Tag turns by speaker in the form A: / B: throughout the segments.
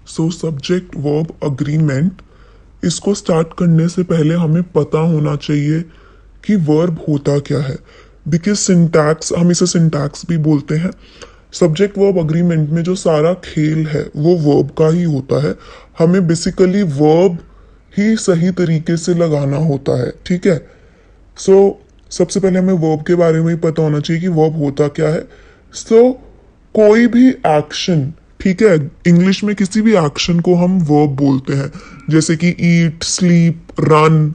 A: So subject verb agreement, इसको start करने से पहले हमें पता होना चाहिए कि वर्ब होता क्या है। बिकॉज सिंटैक्स, हम इसे सिंटैक्स भी बोलते हैं। सब्जेक्ट वर्ब अग्रीमेंट में जो सारा खेल है वो वर्ब का ही होता है। हमें बेसिकली वर्ब ही सही तरीके से लगाना होता है, ठीक है। सो सबसे पहले हमें वर्ब के बारे में ही पता होना चाहिए कि वर्ब होता क्या है। सो कोई भी एक्शन, ठीक है, इंग्लिश में किसी भी एक्शन को हम वर्ब बोलते हैं, जैसे कि ईट, स्लीप, रन,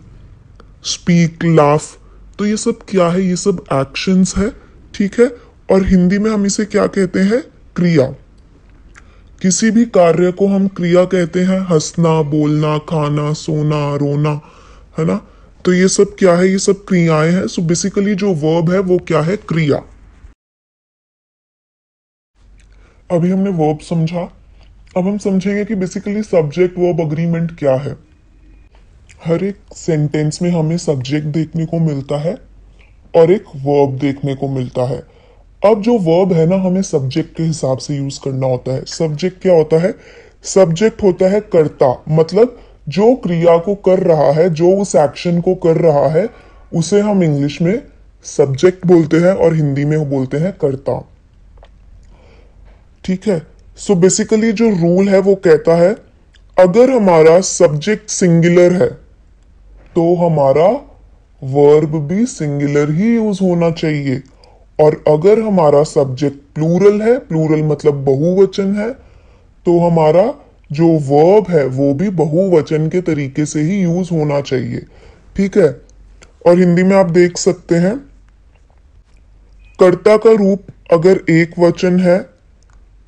A: स्पीक, लाफ। तो ये सब क्या है? ये सब एक्शंस है, ठीक है। और हिंदी में हम इसे क्या कहते हैं? क्रिया। किसी भी कार्य को हम क्रिया कहते हैं। हंसना, बोलना, खाना, सोना, रोना, है ना। तो ये सब क्या है? ये सब क्रियाएं हैं। सो बेसिकली जो वर्ब है वो क्या है? क्रिया। अभी हमने वर्ब समझा, अब हम समझेंगे कि बेसिकली सब्जेक्ट वर्ब अग्रीमेंट क्या है। हर एक सेंटेंस में हमें सब्जेक्ट देखने को मिलता है और एक वर्ब देखने को मिलता है। अब जो वर्ब है ना, हमें सब्जेक्ट के हिसाब से यूज करना होता है। सब्जेक्ट क्या होता है? सब्जेक्ट होता है कर्ता, मतलब जो क्रिया को कर रहा है, जो उस एक्शन को कर रहा है, उसे हम इंग्लिश में सब्जेक्ट बोलते हैं और हिंदी में बोलते हैं कर्ता, ठीक है। सो बेसिकली जो रूल है वो कहता है, अगर हमारा सब्जेक्ट सिंगुलर है तो हमारा वर्ब भी सिंगुलर ही यूज होना चाहिए। और अगर हमारा सब्जेक्ट प्लूरल है, प्लूरल मतलब बहुवचन है, तो हमारा जो वर्ब है वो भी बहुवचन के तरीके से ही यूज होना चाहिए, ठीक है। और हिंदी में आप देख सकते हैं, कर्ता का रूप अगर एक वचन है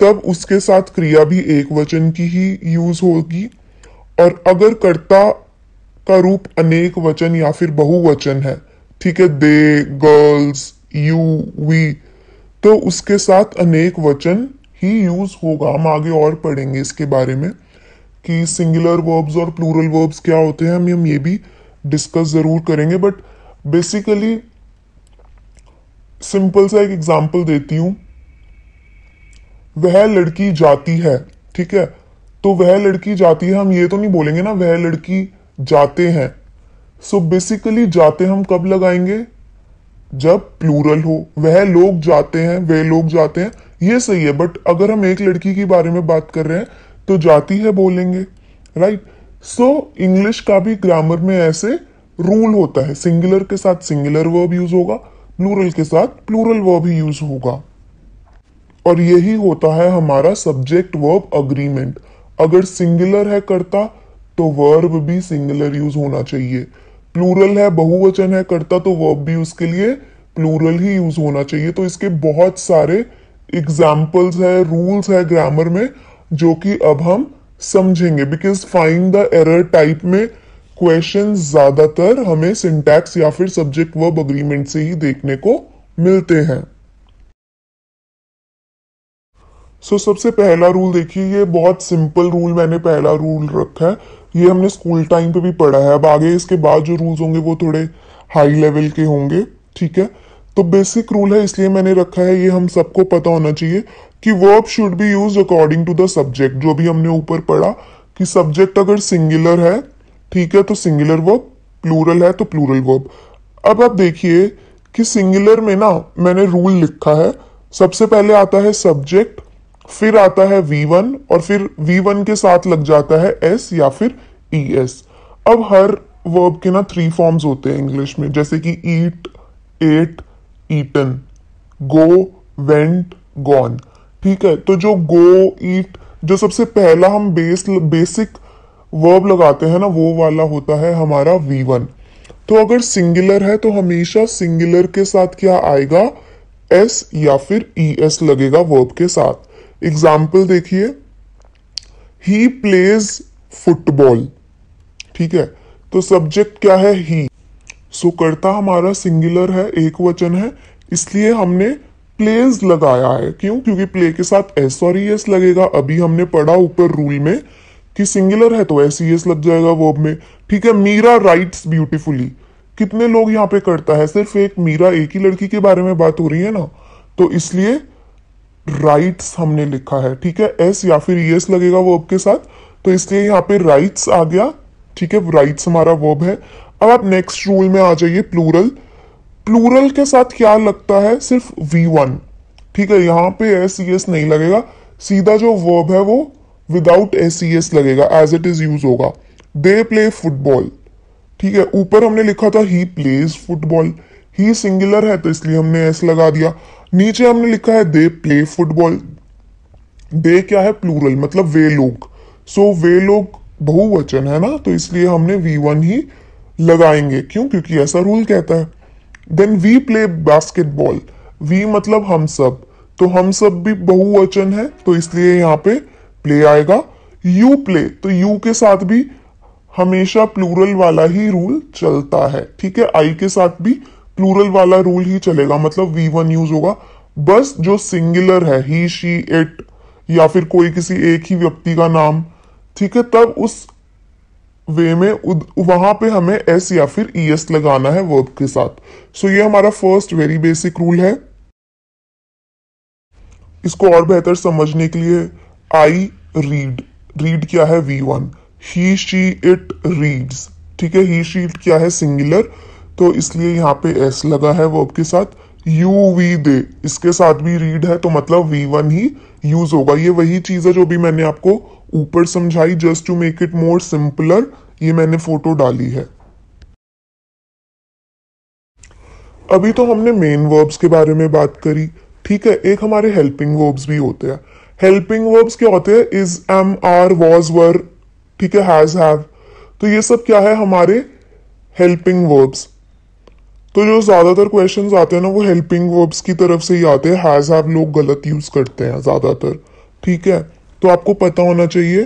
A: तब उसके साथ क्रिया भी एक वचन की ही यूज होगी। और अगर कर्ता का रूप अनेक वचन या फिर बहुवचन है, ठीक है, दे, गर्ल्स, यू, वी, तो उसके साथ अनेक वचन ही यूज होगा। हम आगे और पढ़ेंगे इसके बारे में कि सिंगुलर वर्ब्स और प्लूरल वर्ब्स क्या होते हैं, हम ये भी डिस्कस जरूर करेंगे। बट बेसिकली सिंपल सा एक एग्जांपल देती हूं। वह लड़की जाती है, ठीक है, तो वह लड़की जाती है, हम ये तो नहीं बोलेंगे ना वह लड़की जाते हैं। सो बेसिकली जाते हम कब लगाएंगे? जब प्लूरल हो। वह लोग जाते हैं, वे लोग जाते हैं, ये सही है। बट अगर हम एक लड़की के बारे में बात कर रहे हैं तो जाती है बोलेंगे, राइट। सो इंग्लिश का भी ग्रामर में ऐसे रूल होता है, सिंगुलर के साथ सिंगुलर वर्ब यूज होगा, प्लूरल के साथ प्लूरल वर्ब ही यूज होगा। और यही होता है हमारा सब्जेक्ट वर्ब अग्रीमेंट। अगर सिंगुलर है कर्ता तो वर्ब भी सिंगुलर यूज होना चाहिए। प्लूरल है, बहुवचन है कर्ता, तो वर्ब भी उसके लिए प्लूरल ही यूज होना चाहिए। तो इसके बहुत सारे एग्जाम्पल्स है, रूल्स है ग्रामर में, जो कि अब हम समझेंगे। Because find the error type में क्वेश्चन ज्यादातर हमें सिंटैक्स या फिर सब्जेक्ट वर्ब अग्रीमेंट से ही देखने को मिलते हैं। सबसे पहला रूल देखिए, ये बहुत सिंपल रूल मैंने पहला रूल रखा है, ये हमने स्कूल टाइम पे भी पढ़ा है। अब आगे इसके बाद जो रूल्स होंगे वो थोड़े हाई लेवल के होंगे, ठीक है। तो बेसिक रूल है इसलिए मैंने रखा है, ये हम सबको पता होना चाहिए कि verb should be use according to the subject. जो भी हमने ऊपर पढ़ा कि सब्जेक्ट अगर सिंगुलर है, ठीक है, तो सिंगुलर वर्ब, प्लूरल है तो प्लूरल वर्ब। अब आप देखिए कि सिंगुलर में ना मैंने रूल लिखा है, सबसे पहले आता है सब्जेक्ट, फिर आता है V1 और फिर V1 के साथ लग जाता है S या फिर ES। अब हर वर्ब के ना 3 फॉर्म्स होते हैं इंग्लिश में, जैसे कि ईट, एट, ईटन, गो, वेंट, गॉन, ठीक है। तो जो गो, ईट, जो सबसे पहला हम बेसिक वर्ब लगाते हैं ना, वो वाला होता है हमारा V1। तो अगर सिंगुलर है तो हमेशा सिंगुलर के साथ क्या आएगा? S या फिर ES लगेगा वर्ब के साथ। एग्जाम्पल देखिए, ही प्लेज फुटबॉल, ठीक है, तो सब्जेक्ट क्या है? ही। सो कर्ता हमारा सिंगुलर है, एक वचन है, इसलिए हमने प्लेज लगाया है। क्यों? क्योंकि प्ले के साथ एस और ES लगेगा। अभी हमने पढ़ा ऊपर रूल में कि सिंगुलर है तो SES लग जाएगा वर्ब में, ठीक है। मीरा राइट्स ब्यूटीफुली, कितने लोग यहाँ पे करता है? सिर्फ एक मीरा, एक ही लड़की के बारे में बात हो रही है ना, तो इसलिए राइट्स हमने लिखा है, ठीक है, एस या फिर ईएस लगेगा वर्ब के साथ, तो इसलिए यहाँ पे राइट्स आ गया, ठीक है, राइट्स हमारा वर्ब है। अब आप नेक्स्ट रूल में आ जाइए, प्लूरल। प्लूरल के साथ क्या लगता है, सिर्फ V1, ठीक है, यहाँ पे एस ई एस नहीं लगेगा, सीधा जो वर्ब है वो विदाउट एस ई एस लगेगा, एज इट इज यूज होगा। दे प्ले फुटबॉल, ठीक है, ऊपर हमने लिखा था he plays football, he singular है तो इसलिए हमने एस लगा दिया। नीचे हमने लिखा है दे प्ले फुटबॉल, दे क्या है, प्लूरल, मतलब वे लोग, सो वे लोग बहुवचन है ना, तो इसलिए हमने V1 ही लगाएंगे, क्यों, क्योंकि ऐसा रूल कहता है। Then we play basketball, we मतलब हम सब, तो हम सब भी बहुवचन है तो इसलिए यहाँ पे प्ले आएगा। यू प्ले, तो यू के साथ भी हमेशा प्लूरल वाला ही रूल चलता है, ठीक है, आई के साथ भी प्लूरल वाला रूल ही चलेगा, मतलब V1 यूज होगा। बस जो सिंगुलर है, ही शी इट या फिर कोई किसी एक ही व्यक्ति का नाम, ठीक है, तब उस वे में वहां पे हमें एस या फिर ईएस लगाना है वर्ब के साथ। सो ये हमारा फर्स्ट वेरी बेसिक रूल है। इसको और बेहतर समझने के लिए, आई रीड, रीड क्या है, V1, he she it reads, ठीक है, ही शी इट क्या है, सिंगुलर, तो इसलिए यहाँ पे एस लगा है वर्ब के साथ। यू वी दे, इसके साथ भी रीड है तो मतलब V1 ही यूज होगा। ये वही चीज है जो भी मैंने आपको ऊपर समझाई, just to make it more simpler, ये मैंने फोटो डाली है। अभी तो हमने मेन वर्ब्स के बारे में बात करी, ठीक है, एक हमारे हेल्पिंग वर्ब्स भी होते हैं। हेल्पिंग वर्ब्स क्या होते हैं, इज, एम, आर, वॉज, वर, ठीक है, हैज, हैव, तो ये सब क्या है, हमारे हेल्पिंग वर्ब्स। तो जो ज्यादातर क्वेश्चंस आते हैं ना वो हेल्पिंग वर्ब्स की तरफ से ही आते हैं, हैज, हैव लोग गलत यूज करते हैं ज्यादातर, ठीक है, तो आपको पता होना चाहिए।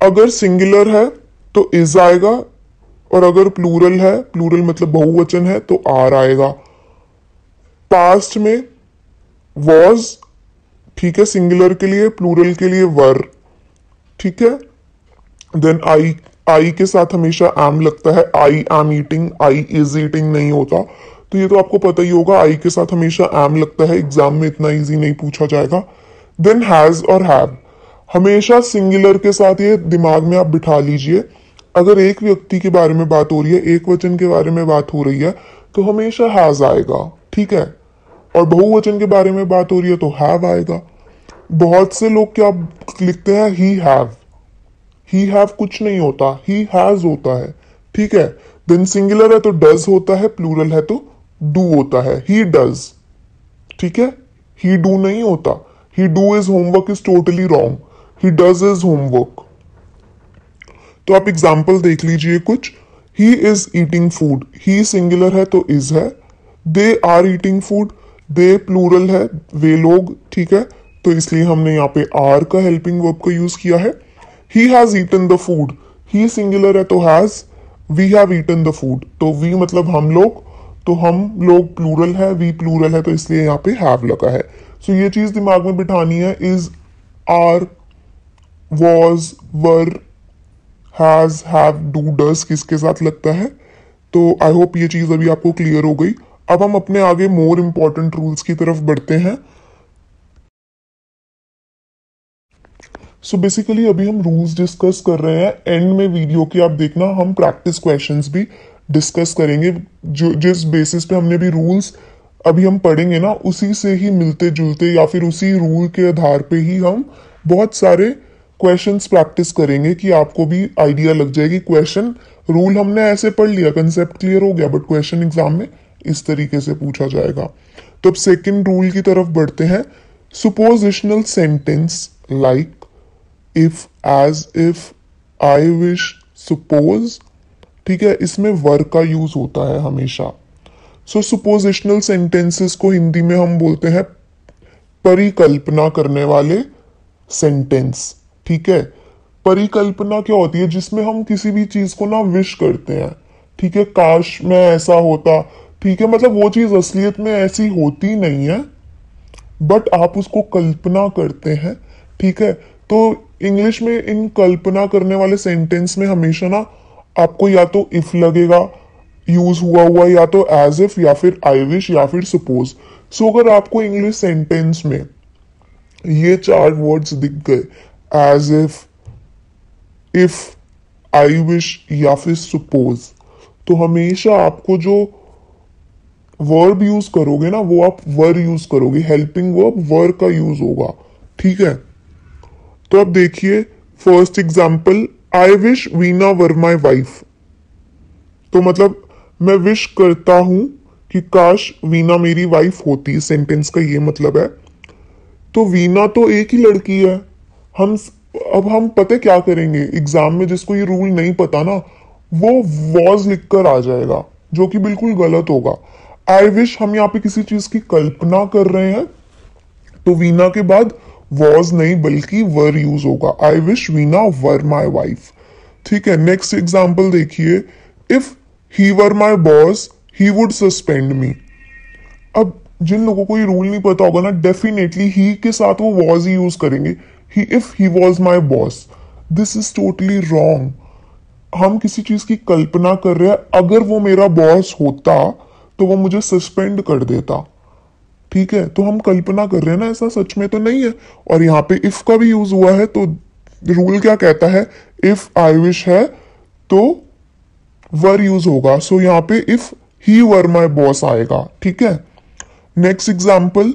A: अगर सिंगुलर है तो इज आएगा, और अगर प्लूरल है, प्लूरल मतलब बहुवचन है, तो आर आएगा। पास्ट में वॉज, ठीक है, सिंगुलर के लिए, प्लूरल के लिए वर, ठीक है। देन आई, आई के साथ हमेशा एम लगता है, I am eating, I is eating नहीं होता, तो ये तो आपको पता ही होगा, आई के साथ हमेशा एम लगता है, एग्जाम में इतना इजी नहीं पूछा जाएगा। देन हैज और हैव, हमेशा सिंगुलर के साथ, ये दिमाग में आप बिठा लीजिए, अगर एक व्यक्ति के बारे में बात हो रही है, एक वचन के बारे में बात हो रही है, तो हमेशा हैज आएगा, ठीक है, और बहुवचन के बारे में बात हो रही है तो हैव आएगा। बहुत से लोग क्या लिखते हैं, ही हैव, ही हैव कुछ नहीं होता, ही हैज होता है, ठीक है। देन सिंगुलर है तो डज होता है, प्लूरल है तो डू होता है, ही डज, ठीक है, ही डू नहीं होता, he do is homework is totally wrong, he does is homework. तो आप एग्जाम्पल देख लीजिए कुछ, he is eating food, he singular है तो इज है, they are eating food, they plural है, वे लोग, ठीक है, तो इसलिए हमने यहाँ पे आर का हेल्पिंग वर्ब का यूज किया है। He has eaten the food, he singular है तो has, we have eaten the food, तो वी मतलब हम लोग, तो हम लोग प्लूरल है, वी प्लूरल है, तो इसलिए यहाँ पे हैव लगा है। सो ये चीज दिमाग में बिठानी है, is, are, was, were, has, have, do, does किसके साथ लगता है। तो आई होप ये चीज अभी आपको क्लियर हो गई। अब हम अपने आगे मोर इंपॉर्टेंट रूल्स की तरफ बढ़ते हैं। सो बेसिकली अभी हम रूल्स डिस्कस कर रहे हैं, एंड में वीडियो की आप देखना हम प्रैक्टिस क्वेश्चंस भी डिस्कस करेंगे, जो जिस बेसिस पे हमने भी रूल्स अभी हम पढ़ेंगे ना, उसी से ही मिलते जुलते या फिर उसी रूल के आधार पे ही हम बहुत सारे क्वेश्चंस प्रैक्टिस करेंगे कि आपको भी आइडिया लग जाएगी। क्वेश्चन रूल हमने ऐसे पढ़ लिया, कंसेप्ट क्लियर हो गया, बट क्वेश्चन एग्जाम में इस तरीके से पूछा जाएगा। तो अब सेकेंड रूल की तरफ बढ़ते हैं। Suppositional sentence like if, as if, I wish, suppose, ठीक है, इसमें वर का यूज होता है हमेशा। सो सुपोजिशनल सेंटेंसेस को हिंदी में हम बोलते हैं परिकल्पना करने वाले सेंटेंस, ठीक है। परिकल्पना क्या होती है, जिसमें हम किसी भी चीज को ना विश करते हैं, ठीक है, काश में ऐसा होता, ठीक है, मतलब वो चीज असलियत में ऐसी होती नहीं है, बट आप उसको कल्पना करते हैं, ठीक है। तो इंग्लिश में इन कल्पना करने वाले सेंटेंस में हमेशा ना आपको या तो इफ लगेगा यूज हुआ हुआ, या तो एज इफ, या फिर आई विश, या फिर सपोज। सो अगर आपको इंग्लिश सेंटेंस में ये चार वर्ड्स दिख गए, एज इफ, आई विश या फिर सपोज। तो हमेशा आपको जो वर्ब यूज करोगे ना, वो आप वर यूज करोगे, हेल्पिंग वर्ब वर का यूज होगा। ठीक है, तो अब देखिए first example, I wish Veena were my wife. तो मतलब मैं विश करता हूं कि काश वीना मेरी वाइफ होती, सेंटेंस का ये मतलब है। तो वीना तो एक ही लड़की है। हम अब हम पता क्या करेंगे, एग्जाम में जिसको ये रूल नहीं पता ना, वो वॉज लिखकर आ जाएगा, जो कि बिल्कुल गलत होगा। आई विश हम यहाँ पे किसी चीज की कल्पना कर रहे हैं, तो वीना के बाद वॉज नहीं बल्कि वर यूज होगा, I wish Veena were my wife. ठीक है, नेक्स्ट एग्जाम्पल देखिए, if he were my boss he would suspend me. अब जिन लोगों को ये रूल नहीं पता होगा ना, डेफिनेटली ही के साथ वो वॉज ही यूज करेंगे, he if he was my boss. This is totally wrong. हम किसी चीज की कल्पना कर रहे हैं, अगर वो मेरा बॉस होता तो वो मुझे सस्पेंड कर देता। ठीक है, तो हम कल्पना कर रहे हैं ना, ऐसा सच में तो नहीं है। और यहाँ पे इफ का भी यूज हुआ है, तो रूल क्या कहता है, इफ आई विश है तो वर यूज होगा। सो यहाँ पे if he were my boss आएगा। ठीक है, next example,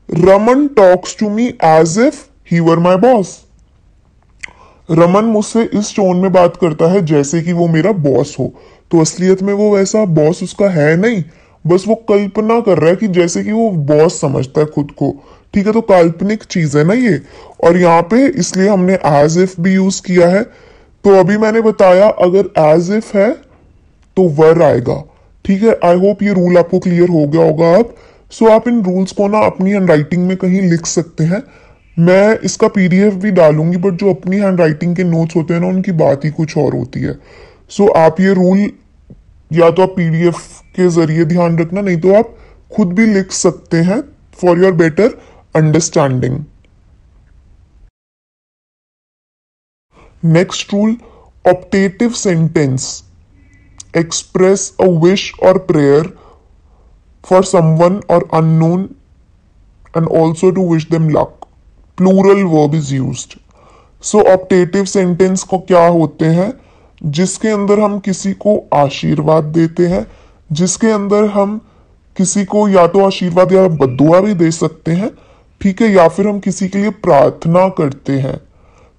A: Raman talks to me as if he were my boss. Raman मुझसे इस टोन में बात करता है जैसे कि वो मेरा बॉस हो। तो असलियत में वो वैसा बॉस उसका है नहीं, बस वो कल्पना कर रहा है कि जैसे कि वो बॉस समझता है खुद को। ठीक है, तो काल्पनिक चीज है ना ये। और यहाँ पे इसलिए हमने एज इफ भी यूज किया है। तो अभी मैंने बताया अगर एज इफ है तो वर आएगा। ठीक है, आई होप ये रूल आपको क्लियर हो गया होगा अब। सो आप इन रूल्स को ना अपनी हैंड राइटिंग में कहीं लिख सकते हैं। मैं इसका पीडीएफ भी डालूंगी, बट जो अपनी हैंड राइटिंग के नोट्स होते हैं ना, उनकी बात ही कुछ और होती है। सो आप ये रूल या तो आप पीडीएफ के जरिए ध्यान रखना, नहीं तो आप खुद भी लिख सकते हैं for your better understanding. Next rule, optative sentence express a wish or prayer for someone or unknown and also to wish them luck. Plural verb is used. So optative sentence को क्या होते हैं, जिसके अंदर हम किसी को आशीर्वाद देते हैं, जिसके अंदर हम किसी को या तो आशीर्वाद या बद्दुआ भी दे सकते हैं। ठीक है, या फिर हम किसी के लिए प्रार्थना करते हैं।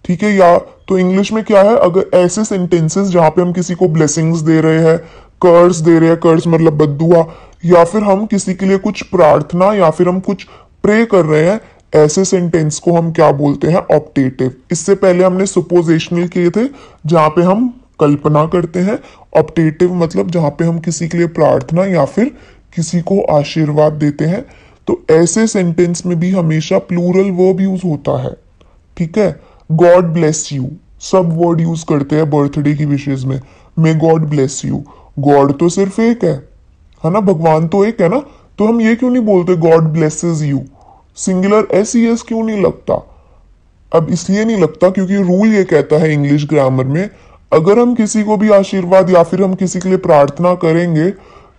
A: ठीक है, या तो इंग्लिश में क्या है, अगर ऐसे सेंटेंसेस जहां पे हम किसी को ब्लेसिंग्स दे रहे हैं, कर्स दे रहे हैं, कर्स मतलब बद्दुआ, या फिर हम किसी के लिए कुछ प्रार्थना या फिर हम कुछ प्रे कर रहे हैं, ऐसे सेंटेंस को हम क्या बोलते हैं, ऑप्टेटिव। इससे पहले हमने सुपोजिशनल किए थे जहां पे हम कल्पना करते हैं। ऑप्टेटिव मतलब जहां पे हम किसी के लिए प्रार्थना या फिर किसी को आशीर्वाद देते हैं। तो ऐसे सेंटेंस में भी हमेशा प्लूरल वर्ब यूज होता है। ठीक है, गॉड ब्लेस यू, सब वर्ड यूज करते हैं बर्थडे की विशेष में, may God bless you. God तो सिर्फ एक है ना, भगवान तो एक है ना, तो हम ये क्यों नहीं बोलते God blesses you, singular S E S क्यों नहीं लगता। अब इसलिए नहीं लगता क्योंकि रूल ये कहता है इंग्लिश ग्रामर में, अगर हम किसी को भी आशीर्वाद या फिर हम किसी के लिए प्रार्थना करेंगे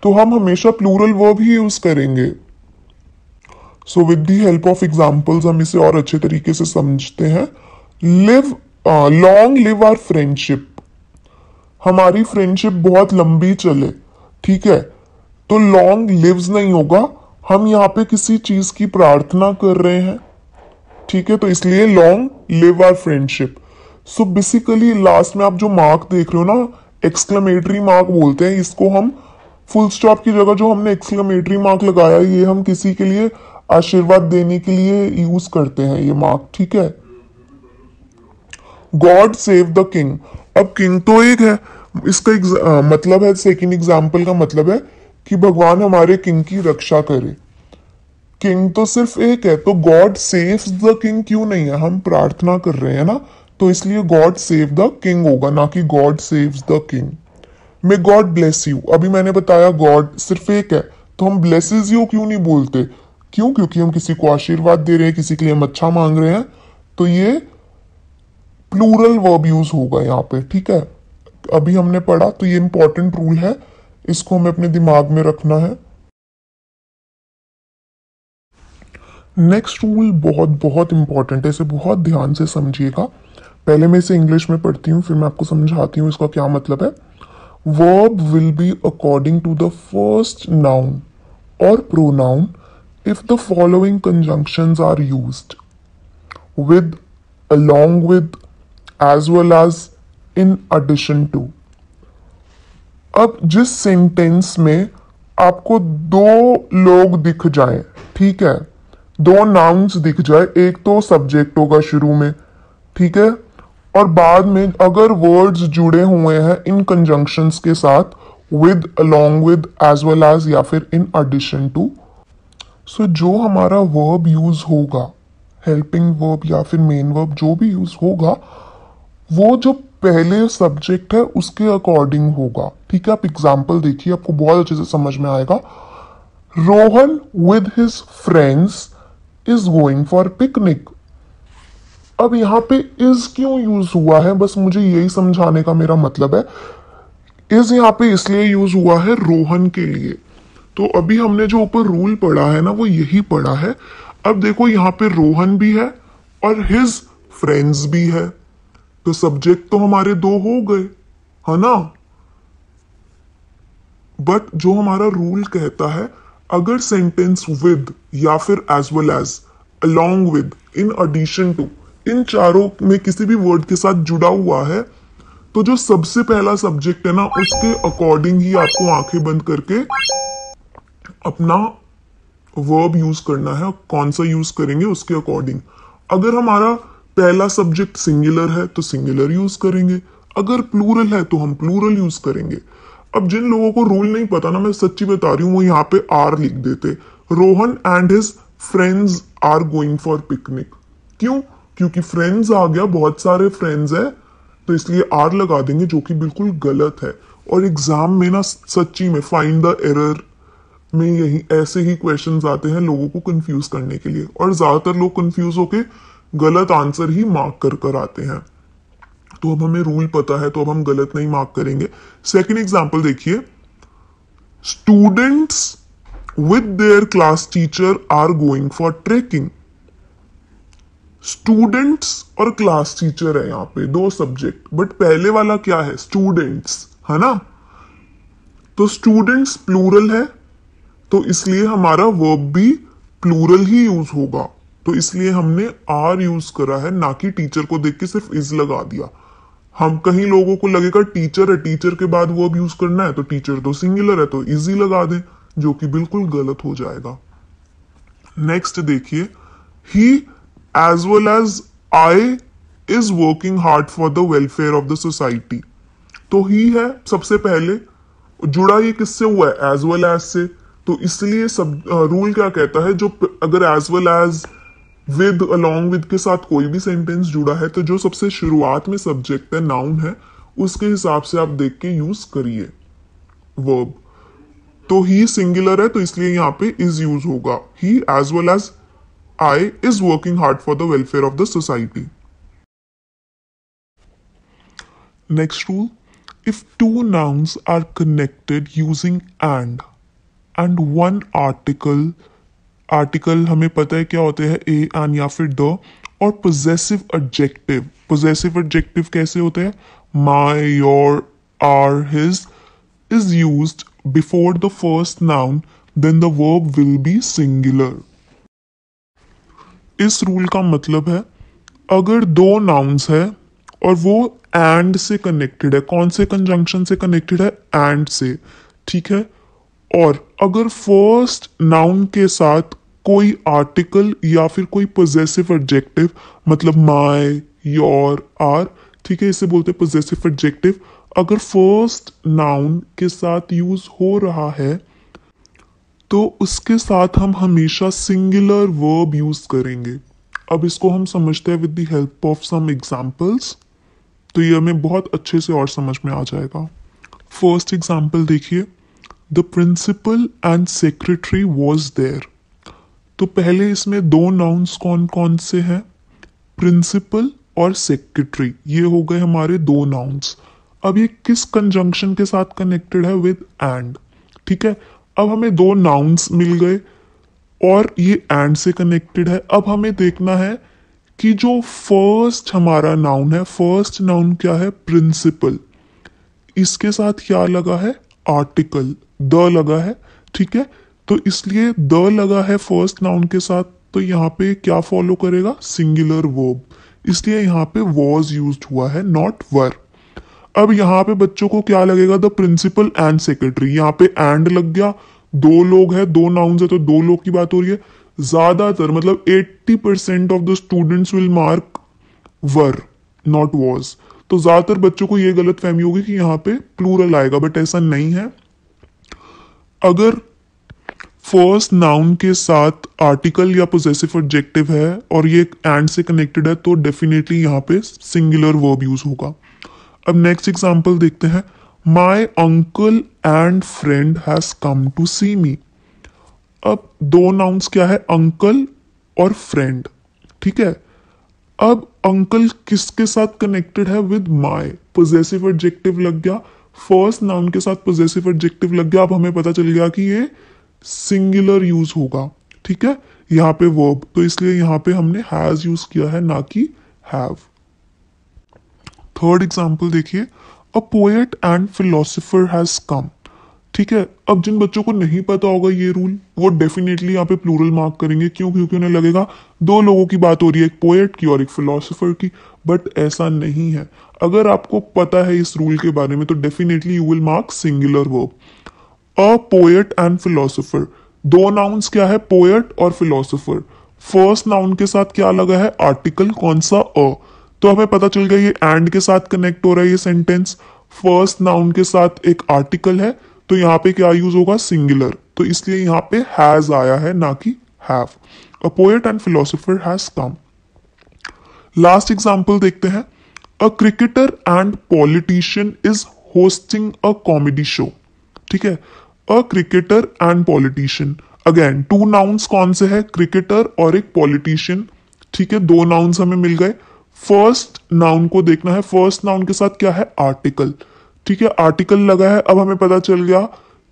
A: तो हम हमेशा प्लूरल वर्ब ही यूज करेंगे। So with the help of examples हम इसे और अच्छे तरीके से समझते हैं। Live, long live our friendship, हमारी फ्रेंडशिप बहुत लंबी चले। ठीक है, तो लॉन्ग लिव्स नहीं होगा, हम यहाँ पे किसी चीज की प्रार्थना कर रहे हैं। ठीक है, तो इसलिए long live our friendship. So basically last में आप जो मार्क देख रहे हो ना, एक्सक्लेमेटरी मार्क बोलते हैं इसको। हम फुल स्टॉप की जगह जो हमने एक्सक्लेमेटरी मार्क लगाया, ये हम किसी के लिए आशीर्वाद देने के लिए यूज करते हैं ये मार्क। ठीक है, गॉड सेव द किंग, अब किंग तो एक है, इसका मतलब है, सेकंड एग्जाम्पल का मतलब है कि भगवान हमारे किंग की रक्षा करे। किंग तो सिर्फ एक है, तो गॉड सेव्स द किंग क्यों नहीं है, हम प्रार्थना कर रहे हैं ना, तो इसलिए गॉड सेव द किंग होगा, ना कि God saves the king. May God bless you, अभी मैंने बताया गॉड सिर्फ एक है, तो हम ब्लेसेस यू क्यों नहीं बोलते, क्यों, क्योंकि हम किसी को आशीर्वाद दे रहे हैं, किसी के लिए हम अच्छा मांग रहे हैं, तो ये प्लूरल वर्ब यूज होगा यहाँ पे। ठीक है, अभी हमने पढ़ा, तो ये इंपॉर्टेंट रूल है, इसको हमें अपने दिमाग में रखना है। नेक्स्ट रूल बहुत बहुत इंपॉर्टेंट है, इसे बहुत ध्यान से समझिएगा। पहले मैं इसे इंग्लिश में पढ़ती हूँ, फिर मैं आपको समझाती हूँ इसका क्या मतलब है। Verb will be according to the first noun और pronoun if the following conjunctions are used: with, along with, as well as, in addition to। अब जिस सेंटेंस में आपको दो लोग दिख जाएं, ठीक है, दो नाउन्स दिख जाए, एक तो सब्जेक्ट होगा शुरू में, ठीक है, और बाद में अगर वर्ड्स जुड़े हुए हैं इन कंजंक्शंस के साथ, with, along with, as well as या फिर इन एडिशन टू, सो जो हमारा वर्ब यूज होगा, हेल्पिंग वर्ब या फिर मेन वर्ब जो भी यूज होगा, वो जो पहले सब्जेक्ट है उसके अकॉर्डिंग होगा। ठीक है, आप एग्जाम्पल देखिए, आपको बहुत अच्छे से समझ में आएगा। Rohan with his friends is going for picnic. अब यहां पे इज क्यों यूज हुआ है, बस मुझे यही समझाने का मेरा मतलब है। इज यहां पे इसलिए यूज हुआ है रोहन के लिए। तो अभी हमने जो ऊपर रूल पढ़ा है ना, वो यही पढ़ा है। अब देखो यहां पे रोहन भी है और हिज फ्रेंड्स भी है, तो सब्जेक्ट तो हमारे दो हो गए, है ना। बट जो हमारा रूल कहता है, अगर सेंटेंस विद या फिर as well as, along with, in addition to, इन चारों में किसी भी वर्ड के साथ जुड़ा हुआ है, तो जो सबसे पहला सब्जेक्ट है ना, उसके अकॉर्डिंग ही आपको आंखें बंद करके अपना वर्ब यूज करना है। कौन सा यूज करेंगे उसके अकॉर्डिंग। अगर हमारा पहला सब्जेक्ट सिंगुलर है तो सिंगुलर यूज करेंगे, अगर प्लूरल है तो हम प्लूरल यूज करेंगे। अब जिन लोगों को रूल नहीं पता ना, मैं सच्ची बता रही हूँ, वो यहाँ पे आर लिख देते। Rohan and his friends are going for picnic. क्यों? क्योंकि फ्रेंड्स आ गया, बहुत सारे फ्रेंड्स है, तो इसलिए आर लगा देंगे, जो कि बिल्कुल गलत है। और एग्जाम में ना सच्ची में फाइंड द एरर में यही ऐसे ही क्वेश्चंस आते हैं लोगों को कंफ्यूज करने के लिए, और ज्यादातर लोग कंफ्यूज होके गलत आंसर ही मार्क कर कर आते हैं। तो अब हमें रूल पता है, तो अब हम गलत नहीं मार्क करेंगे। सेकंड एग्जांपल देखिए, students with their class teacher are going for trekking. Students और क्लास टीचर है यहां पे दो सब्जेक्ट, बट पहले वाला क्या है, स्टूडेंट्स, है ना। तो स्टूडेंट्स प्लूरल है, तो इसलिए हमारा वर्ब भी प्लूरल ही यूज होगा। तो इसलिए हमने आर यूज करा है, ना कि टीचर को देख के सिर्फ इज लगा दिया। हम कहीं लोगों को लगेगा टीचर है, टीचर के बाद वर्ब यूज करना है, तो टीचर तो सिंगुलर है तो इज ही लगा दें, जो कि बिल्कुल गलत हो जाएगा। नेक्स्ट देखिए, he as well as I is working hard for the welfare of the society. तो ही है सबसे पहले, जुड़ा ये किससे हुआ है, एज वेल एज से। तो इसलिए सब रूल क्या कहता है, जो अगर as well as, with, along with के साथ कोई भी सेंटेंस जुड़ा है, तो जो सबसे शुरुआत में सब्जेक्ट है, नाउन है, उसके हिसाब से आप देख के यूज करिए वर्ब। तो ही सिंगुलर है, तो इसलिए यहां पे इज यूज होगा। He as well as I is working hard for the welfare of the society. Next rule, if two nouns are connected using and one article हमें पता है क्या होते हैं, ए, एन या फिर द, और पोजेसिव एडजेक्टिव। पोजेसिव एडजेक्टिव कैसे होते हैं, my, your, our, his, is used before the first noun, then the verb will be singular. इस रूल का मतलब है, अगर दो नाउन्स है और वो एंड से कनेक्टेड है, कौन से कंजंक्शन से कनेक्टेड है, एंड से, ठीक है, और अगर फर्स्ट नाउन के साथ कोई आर्टिकल या फिर कोई पोजेसिव एडजेक्टिव, मतलब माय, योर, आर, ठीक है, इसे बोलते हैं पोजेसिव एडजेक्टिव, अगर फर्स्ट नाउन के साथ यूज हो रहा है, तो उसके साथ हम हमेशा सिंगुलर वर्ब यूज करेंगे। अब इसको हम समझते हैं with the help of some examples, तो ये हमें बहुत अच्छे से और समझ में आ जाएगा। फर्स्ट एग्जांपल देखिए, the principal and secretary was there. तो पहले इसमें दो नाउन्स कौन कौन से हैं, प्रिंसिपल और सेक्रेटरी, ये हो गए हमारे दो नाउन्स। अब ये किस कंजंक्शन के साथ कनेक्टेड है, विद एंड, ठीक है। अब हमें दो नाउन्स मिल गए और ये एंड से कनेक्टेड है। अब हमें देखना है कि जो फर्स्ट हमारा नाउन है, फर्स्ट नाउन क्या है, प्रिंसिपल, इसके साथ क्या लगा है, आर्टिकल, द लगा है। ठीक है, तो इसलिए द लगा है फर्स्ट नाउन के साथ, तो यहाँ पे क्या फॉलो करेगा, सिंगुलर वर्ब, इसलिए यहाँ पे वॉज यूज्ड हुआ है, नॉट वर। अब यहाँ पे बच्चों को क्या लगेगा, द प्रिंसिपल एंड सेक्रेटरी, यहाँ पे एंड लग गया, दो लोग हैं, दो नाउन्स है, तो दो लोग की बात हो रही है। ज्यादातर मतलब 80% of the students will mark were not was, तो ज्यादातर बच्चों को ये गलत फहमी होगी कि यहाँ पे प्लूरल आएगा, बट ऐसा नहीं है। अगर फर्स्ट नाउन के साथ आर्टिकल या पोजेसिव एडजेक्टिव है और ये एंड से कनेक्टेड है, तो डेफिनेटली यहाँ पे सिंगुलर वर्ब यूज होगा। अब नेक्स्ट एग्जांपल देखते हैं, my uncle and friend has come to see me. अब दो नाउन्स क्या है, अंकल और फ्रेंड। ठीक है, अब अंकल किसके साथ कनेक्टेड है, विद माई, पोजेसिव एडजेक्टिव लग गया, फर्स्ट नाउन के साथ पोजेसिव एडजेक्टिव लग गया। अब हमें पता चल गया कि ये सिंगुलर यूज होगा। ठीक है, यहाँ पे वर्ब, तो इसलिए यहाँ पे हमने हैज यूज किया है, ना कि हैव। थर्ड एग्जाम्पल देखिए, a poet and philosopher has come. ठीक है, अब जिन बच्चों को नहीं पता होगा ये रूल, वो डेफिनेटली यहाँ पे प्लूरल मार्क करेंगे, क्यों, क्योंकि उन्हें लगेगा दो लोगों की बात हो रही है, एक पोएट की और एक फिलोसोफर की, बट ऐसा नहीं है। अगर आपको पता है इस रूल के बारे में, तो definitely you will mark singular verb. A poet and philosopher, दो नाउन्स क्या है, पोएट और फिलोसोफर, फर्स्ट नाउन के साथ क्या लगा है, आर्टिकल, कौन सा, अ, तो हमें पता चल गया ये एंड के साथ कनेक्ट हो रहा है ये सेंटेंस, फर्स्ट नाउन के साथ एक आर्टिकल है, तो यहाँ पे क्या यूज होगा, सिंगुलर, तो इसलिए यहाँ पे हैज आया है, ना कि have. A poet and philosopher has come. Last example देखते हैं, अ cricketer and politician is hosting a comedy show. ठीक है, अ cricketer and politician, again two nouns कौन से है, क्रिकेटर और एक पॉलिटिशियन। ठीक है, दो नाउन्स हमें मिल गए। फर्स्ट नाउन को देखना है, फर्स्ट नाउन के साथ क्या है, आर्टिकल। ठीक है, आर्टिकल लगा है। अब हमें पता चल गया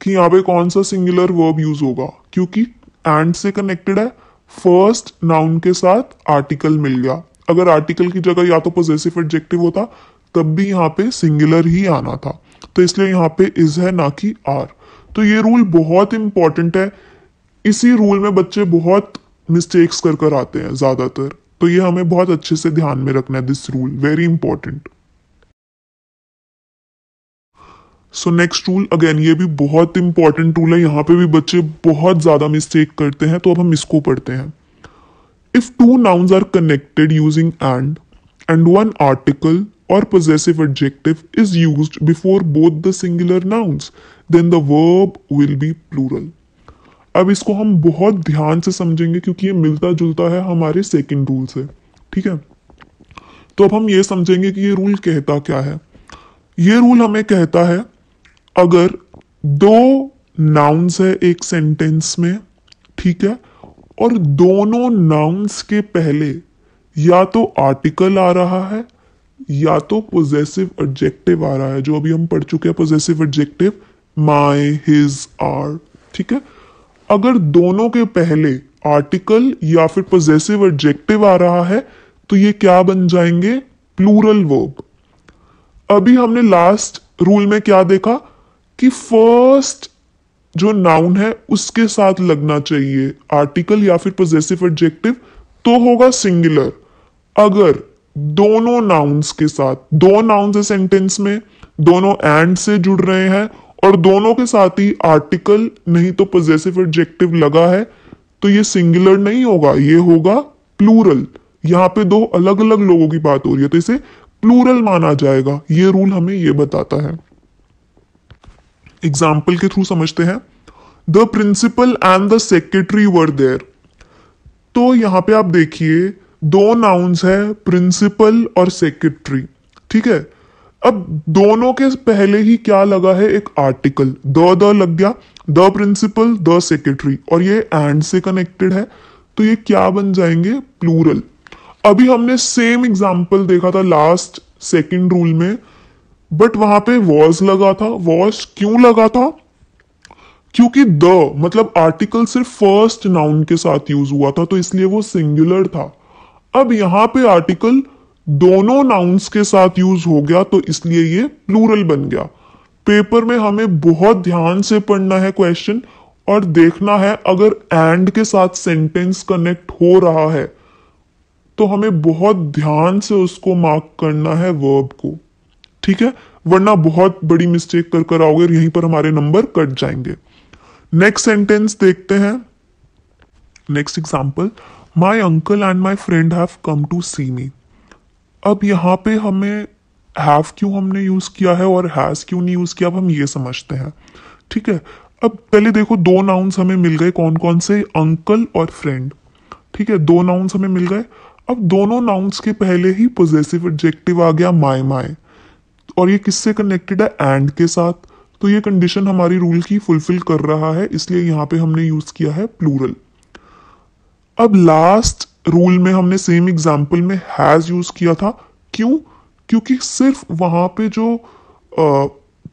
A: कि यहाँ पे कौन सा सिंगुलर वर्ब यूज होगा, क्योंकि एंड से कनेक्टेड है, फर्स्ट नाउन के साथ आर्टिकल मिल गया। अगर आर्टिकल की जगह या तो पोजेसिव एडजेक्टिव होता, तब भी यहाँ पे सिंगुलर ही आना था, तो इसलिए यहाँ पे इज है, ना कि आर। तो ये रूल बहुत इंपॉर्टेंट है, इसी रूल में बच्चे बहुत मिस्टेक्स कर कर आते हैं ज्यादातर, तो ये हमें बहुत अच्छे से ध्यान में रखना है, this rule very important. So next rule, again ये भी बहुत इंपॉर्टेंट रूल है, यहाँ पे भी बच्चे बहुत ज्यादा मिस्टेक करते हैं, तो अब हम इसको पढ़ते हैं। If two nouns are connected using and one article or possessive adjective is used before both the singular nouns, then the verb will be plural. अब इसको हम बहुत ध्यान से समझेंगे, क्योंकि ये मिलता जुलता है हमारे सेकंड रूल से। ठीक है, तो अब हम ये समझेंगे कि ये रूल कहता क्या है। ये रूल हमें कहता है, अगर दो नाउन्स है एक सेंटेंस में, ठीक है, और दोनों नाउन्स के पहले या तो आर्टिकल आ रहा है या तो पोजेसिव एडजेक्टिव आ रहा है, जो अभी हम पढ़ चुके हैं, possessive adjective my, his, our. ठीक है, अगर दोनों के पहले आर्टिकल या फिर पोजेसिव एडजेक्टिव आ रहा है, तो ये क्या बन जाएंगे, प्लूरल वर्ब। अभी हमने लास्ट रूल में क्या देखा कि फर्स्ट जो नाउन है उसके साथ लगना चाहिए आर्टिकल या फिर पोजेसिव एडजेक्टिव, तो होगा सिंगुलर। अगर दोनों नाउन्स के साथ, दो नाउन्स है सेंटेंस में, दोनों एंड से जुड़ रहे हैं और दोनों के साथ ही आर्टिकल नहीं तो पोजेसिव एडजेक्टिव लगा है, तो ये सिंगुलर नहीं होगा, ये होगा प्लूरल। यहाँ पे दो अलग अलग लोगों की बात हो रही है, तो इसे प्लूरल माना जाएगा। ये रूल हमें ये बताता है। एग्जाम्पल के थ्रू समझते हैं। The principal and the secretary were there. तो यहां पे आप देखिए दो नाउन्स है, प्रिंसिपल और सेक्रेटरी। ठीक है, अब दोनों के पहले ही क्या लगा है, एक आर्टिकल, द लग गया, द प्रिंसिपल द सेक्रेटरी, और ये एंड से कनेक्टेड है, तो ये क्या बन जाएंगे, प्लूरल। अभी हमने सेम एग्जाम्पल देखा था लास्ट सेकंड रूल में, बट वहां पे वॉज लगा था। वॉज क्यों लगा था, क्योंकि द मतलब आर्टिकल सिर्फ फर्स्ट नाउन के साथ यूज हुआ था तो इसलिए वो सिंगुलर था। अब यहां पे आर्टिकल दोनों नाउन्स के साथ यूज हो गया तो इसलिए ये प्लूरल बन गया। पेपर में हमें बहुत ध्यान से पढ़ना है क्वेश्चन और देखना है अगर एंड के साथ सेंटेंस कनेक्ट हो रहा है तो हमें बहुत ध्यान से उसको मार्क करना है वर्ब को, ठीक है, वरना बहुत बड़ी मिस्टेक कर आओगे और यहीं पर हमारे नंबर कट जाएंगे। नेक्स्ट सेंटेंस देखते हैं। Next example, my uncle and my friend have come to see me. अब यहाँ पे हमें हैव क्यों हमने यूज किया है और हैज क्यों नहीं यूज किया, अब हम ये समझते हैं, ठीक है। अब पहले देखो दो नाउन्स हमें मिल गए, कौन कौन से, अंकल और फ्रेंड, ठीक है, दो नाउन्स हमें मिल गए। अब दोनों नाउन्स के पहले ही पोजेसिव एडजेक्टिव आ गया माय माय, और ये किससे कनेक्टेड है, एंड के साथ, तो ये कंडीशन हमारी रूल की फुलफिल कर रहा है, इसलिए यहां पे हमने यूज किया है प्लूरल। अब लास्ट रूल में हमने सेम एग्जाम्पल में हैज यूज किया था, क्यों, क्योंकि सिर्फ वहां पे जो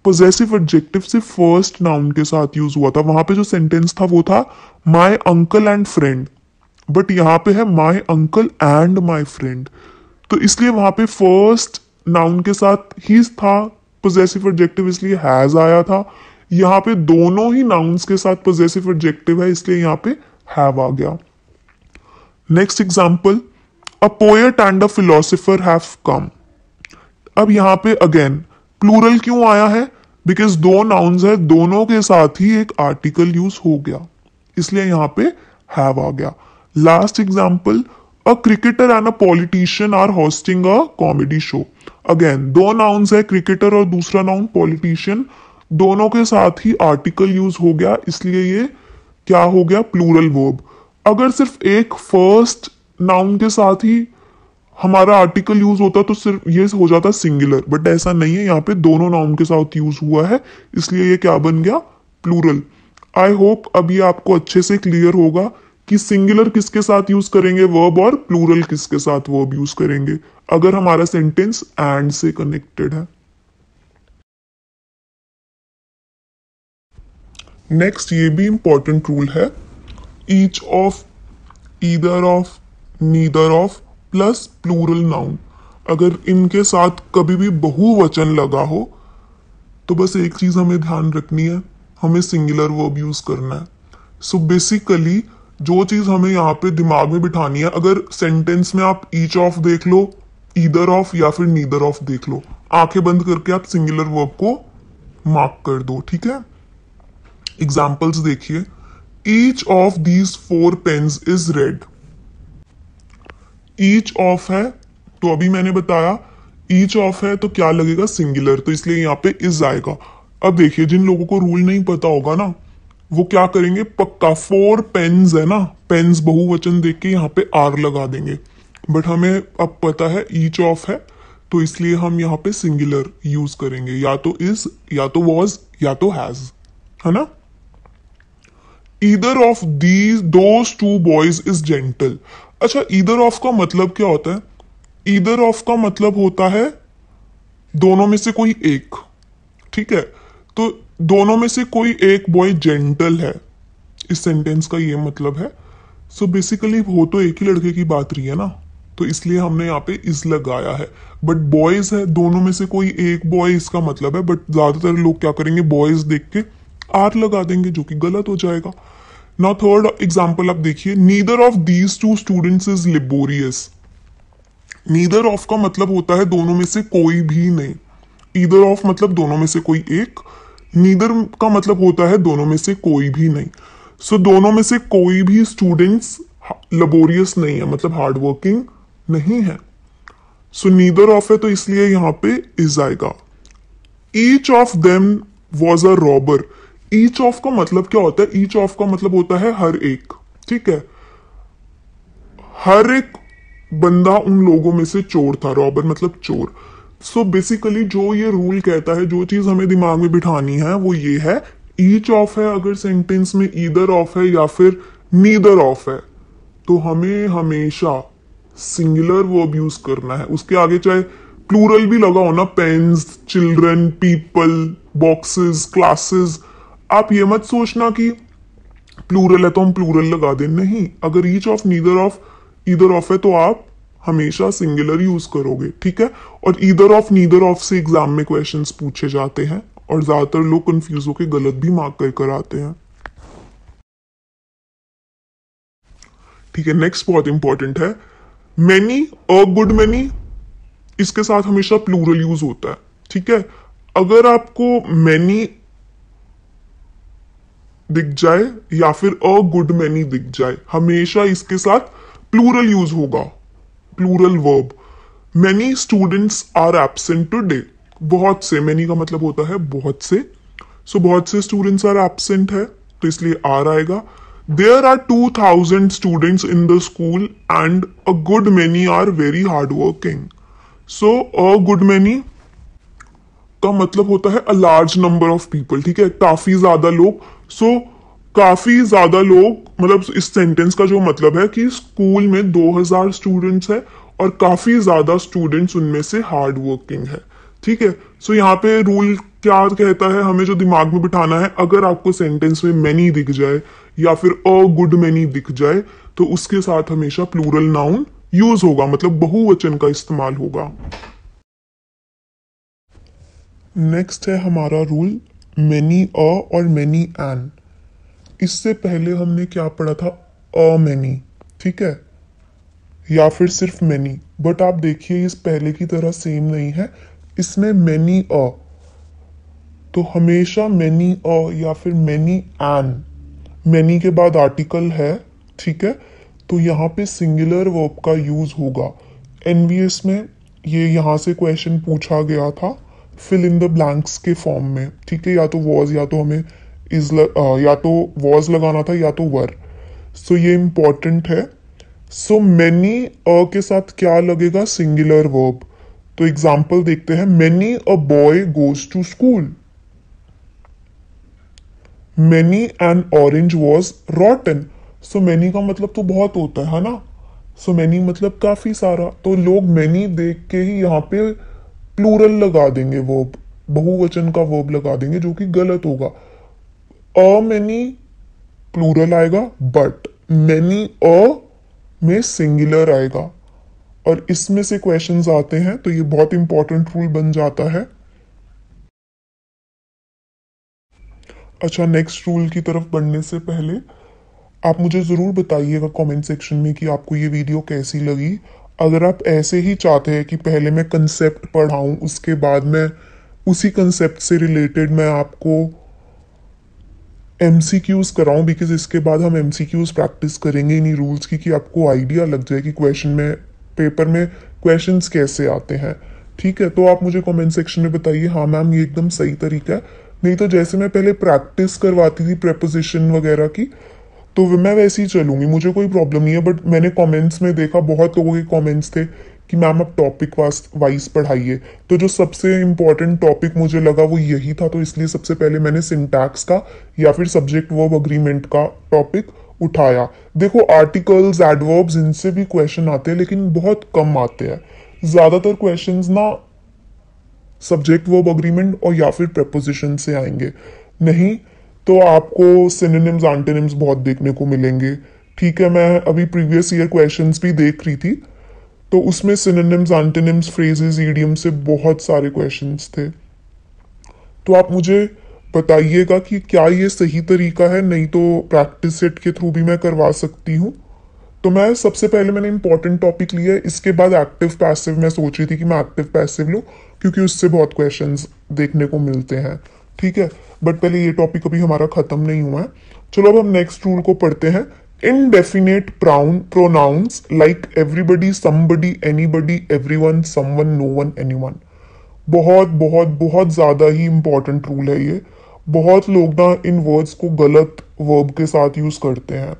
A: पोजेसिव एडजेक्टिव सिर्फ फर्स्ट नाउन के साथ यूज हुआ था, वहां पे जो सेंटेंस था वो था my uncle and friend, but यहां पे है my uncle and my friend, तो इसलिए वहां पे फर्स्ट नाउन के साथ ही था पोजेसिव एडजेक्टिव, इसलिए हैज आया था। यहां पे दोनों ही नाउन्स के साथ पोजेसिव एडजेक्टिव है, इसलिए यहां पे हैव आ गया। Next example, a poet and a philosopher have come. अब यहां पे अगेन प्लूरल क्यों आया है, बिकॉज दो नाउन्स है, दोनों के साथ ही एक आर्टिकल यूज हो गया, इसलिए यहां पे हैव आ गया। Last example, a cricketer and a politician are hosting a comedy show. Again दो नाउन्स है, क्रिकेटर और दूसरा नाउन पॉलिटिशियन, दोनों के साथ ही आर्टिकल यूज हो गया, इसलिए ये क्या हो गया, प्लूरल वर्ब। अगर सिर्फ एक फर्स्ट नाउन के साथ ही हमारा आर्टिकल यूज होता तो सिर्फ ये हो जाता सिंगुलर, बट ऐसा नहीं है, यहाँ पे दोनों नाउन के साथ यूज हुआ है, इसलिए ये क्या बन गया, प्लूरल। आई होप अब ये आपको अच्छे से क्लियर होगा कि सिंगुलर किसके साथ यूज करेंगे वर्ब और प्लूरल किसके साथ वर्ब यूज करेंगे अगर हमारा सेंटेंस एंड से कनेक्टेड है। नेक्स्ट ये भी इंपॉर्टेंट रूल है, each of, either of, neither of plus plural noun, अगर इनके साथ कभी भी बहुवचन लगा हो तो बस एक चीज हमें ध्यान रखनी है, हमें सिंगुलर वर्ब यूज करना है। सो बेसिकली जो चीज हमें यहाँ पे दिमाग में बिठानी है, अगर सेंटेंस में आप ईच ऑफ देख लो, ईदर ऑफ या फिर नीदर ऑफ देख लो, आंखें बंद करके आप सिंगुलर वर्ब को मार्क कर दो, ठीक है। एग्जाम्पल्स देखिए, each of these 4 pens is red. Each of है तो अभी मैंने बताया ईच ऑफ है तो क्या लगेगा, सिंगुलर, तो इसलिए यहाँ पे इज आएगा। अब देखिए जिन लोगों को रूल नहीं पता होगा ना वो क्या करेंगे, पक्का 4 पेन्स है ना, पेन्स बहुवचन देख के यहाँ पे आर लगा देंगे, बट हमें अब पता है ईच ऑफ है तो इसलिए हम यहाँ पे सिंगुलर यूज करेंगे, या तो इज या तो वॉज या तो हैज, है ना। Either of these those 2 boys is gentle. अच्छा ईदर ऑफ का मतलब क्या होता है, ईदर ऑफ का मतलब होता है दोनों में से कोई एक, ठीक है, तो दोनों में से कोई एक बॉय जेंटल है, इस सेंटेंस का ये मतलब है। सो बेसिकली हो तो एक ही लड़के की बात रही है ना, तो इसलिए हमने यहाँ पे इज लगाया है, बट बॉयज है, दोनों में से कोई एक बॉय इसका मतलब है, बट ज्यादातर लोग क्या करेंगे, बॉयज देख के आर लगा देंगे जो कि गलत हो जाएगा। नाउ थर्ड एग्जांपल आप देखिए, neither of these 2 students is laborious. Neither of का मतलब होता है दोनों में से कोई भी नहीं, ईदर ऑफ मतलब दोनों में से कोई एक, नीदर का मतलब होता है दोनों में से कोई भी नहीं। सो दोनों में से कोई भी स्टूडेंट्स लेबोरियस नहीं है, मतलब हार्ड वर्किंग नहीं है। सो नीदर ऑफ है तो इसलिए यहां पे इज आएगा। Each of them was a robber. Each of का मतलब क्या होता है, ईच ऑफ का मतलब होता है हर एक, ठीक है, हर एक बंदा उन लोगों में से चोर था, रॉबर मतलब चोर। सो बेसिकली जो ये रूल कहता है, जो चीज हमें दिमाग में बिठानी है वो ये है, ईच ऑफ है अगर सेंटेंस में ईदर ऑफ है या फिर नीदर ऑफ है तो हमें हमेशा सिंगुलर वर्ब यूज करना है, उसके आगे चाहे प्लूरल भी लगा हो ना, pens, children, people, boxes, classes, आप ये मत सोचना कि प्लूरल है तो हम प्लूरल लगा दें, नहीं, अगर ईच ऑफ ईदर ऑफ है तो आप हमेशा सिंगुलर यूज करोगे, ठीक है। और ईदर ऑफ नीदर ऑफ से एग्जाम में क्वेश्चंस पूछे जाते हैं और ज्यादातर लोग कंफ्यूज होकर गलत भी मार्क कर आते हैं, ठीक है। नेक्स्ट बहुत इंपॉर्टेंट है, मैनी, अ गुड मैनी, इसके साथ हमेशा प्लूरल यूज होता है, ठीक है। अगर आपको मैनी दिख जाए या फिर अ गुड मैनी दिख जाए, हमेशा इसके साथ प्लूरल यूज होगा, plural verb. Many students are absent today, बहुत से, मैनी का मतलब होता है बहुत से, सो बहुत से स्टूडेंट्स आर एब्सेंट है तो इसलिए आर आएगा। There are 2000 students in the school and a good many are very hard working. So a good many का मतलब होता है a large number of people, ठीक है, काफी ज्यादा लोग। सो काफी ज्यादा लोग, मतलब इस सेंटेंस का जो मतलब है कि स्कूल में 2000 स्टूडेंट्स है और काफी ज्यादा स्टूडेंट्स उनमें से हार्ड वर्किंग है, ठीक है। सो यहाँ पे रूल क्या कहता है, हमें जो दिमाग में बिठाना है, अगर आपको सेंटेंस में मैनी दिख जाए या फिर अ गुड मैनी दिख जाए तो उसके साथ हमेशा प्लूरल नाउन यूज होगा, मतलब बहुवचन का इस्तेमाल होगा। नेक्स्ट है हमारा रूल मैनी अ और मैनी एन। इससे पहले हमने क्या पढ़ा था, अ मैनी, ठीक है, या फिर सिर्फ मैनी, बट आप देखिए इस पहले की तरह सेम नहीं है, इसमें मैनी अ, तो हमेशा मैनी अ या फिर मैनी एन, मैनी के बाद आर्टिकल है, ठीक है, तो यहाँ पे सिंगुलर वर्ब का यूज होगा। एनवीएस में ये यहाँ से क्वेश्चन पूछा गया था फिल इन द ब्लैंक्स के फॉर्म में, ठीक है, या तो वॉज या तो हमें या तो वॉज लगाना था या तो वर। सो ये इंपॉर्टेंट है। सो मैनी अ के साथ क्या लगेगा, सिंगुलर वर्ब। तो एग्जाम्पल देखते हैं, many a boy goes to school, many an orange was rotten. So many का मतलब तो बहुत होता है ना, सो मैनी मतलब काफी सारा, तो लोग मैनी देख के ही यहाँ पे प्लूरल लगा देंगे, वर्ब, बहुवचन का वर्ब लगा देंगे, जो कि गलत होगा। अ मैनी प्लूरल आएगा, बट मैनी अ में सिंगुलर आएगा, और इसमें से क्वेश्चंस आते हैं तो ये बहुत इंपॉर्टेंट रूल बन जाता है। अच्छा, नेक्स्ट रूल की तरफ बढ़ने से पहले आप मुझे ज़रूर बताइएगा कमेंट सेक्शन में कि आपको ये वीडियो कैसी लगी। अगर आप ऐसे ही चाहते हैं कि पहले मैं कंसेप्ट पढ़ाऊँ, उसके बाद मैं उसी कंसेप्ट से रिलेटेड मैं आपको एमसीक्यूज कराऊं, बिकॉज इसके बाद हम एमसीक्यूज प्रैक्टिस करेंगे इन्हीं रूल्स की, कि आपको आइडिया लग जाए कि क्वेश्चन में, पेपर में क्वेश्चंस कैसे आते हैं, ठीक है। तो आप मुझे कमेंट सेक्शन में बताइए, हाँ मैम ये एकदम सही तरीका है, नहीं तो जैसे मैं पहले प्रैक्टिस करवाती थी प्रेपोजिशन वगैरह की, तो मैं वैसे ही चलूंगी, मुझे कोई प्रॉब्लम नहीं है। बट मैंने कमेंट्स में देखा, बहुत लोगों के कमेंट्स थे कि मैम आप टॉपिक वाइज पढ़ाइए, तो जो सबसे इंपॉर्टेंट टॉपिक मुझे लगा वो यही था, तो इसलिए सबसे पहले मैंने सिंटैक्स का या फिर सब्जेक्ट वर्ब अग्रीमेंट का टॉपिक उठाया। देखो आर्टिकल्स, एडवर्ब्स, इनसे भी क्वेश्चन आते हैं लेकिन बहुत कम आते हैं, ज्यादातर क्वेश्चंस ना सब्जेक्ट वर्ब अग्रीमेंट और या फिर प्रपोजिशन से आएंगे, नहीं तो आपको सिनोनिम्स, एंटोनिम्स बहुत देखने को मिलेंगे, ठीक है। मैं अभी प्रीवियस ईयर क्वेश्चंस भी देख रही थी, तो उसमें सिनोनिम्स, एंटोनिम्स, फ्रेजेस, ईडियम से बहुत सारे क्वेश्चंस थे। तो आप मुझे बताइएगा कि क्या ये सही तरीका है, नहीं तो प्रैक्टिस सेट के थ्रू भी मैं करवा सकती हूँ। तो मैं सबसे पहले मैंने इंपॉर्टेंट टॉपिक लिया है, इसके बाद एक्टिव पैसिव मैं सोच रही थी कि मैं एक्टिव पैसिव लूँ, क्योंकि उससे बहुत क्वेश्चंस देखने को मिलते हैं, ठीक है। बट पहले ये टॉपिक अभी हमारा खत्म नहीं हुआ है। चलो अब हम नेक्स्ट रूल को पढ़ते हैं। Indefinite pronouns like everybody, somebody, anybody, everyone, someone, no one, anyone, बहुत बहुत बहुत ज्यादा ही इंपॉर्टेंट रूल है ये। बहुत लोग ना इन वर्ड्स को गलत वर्ब के साथ यूज करते हैं।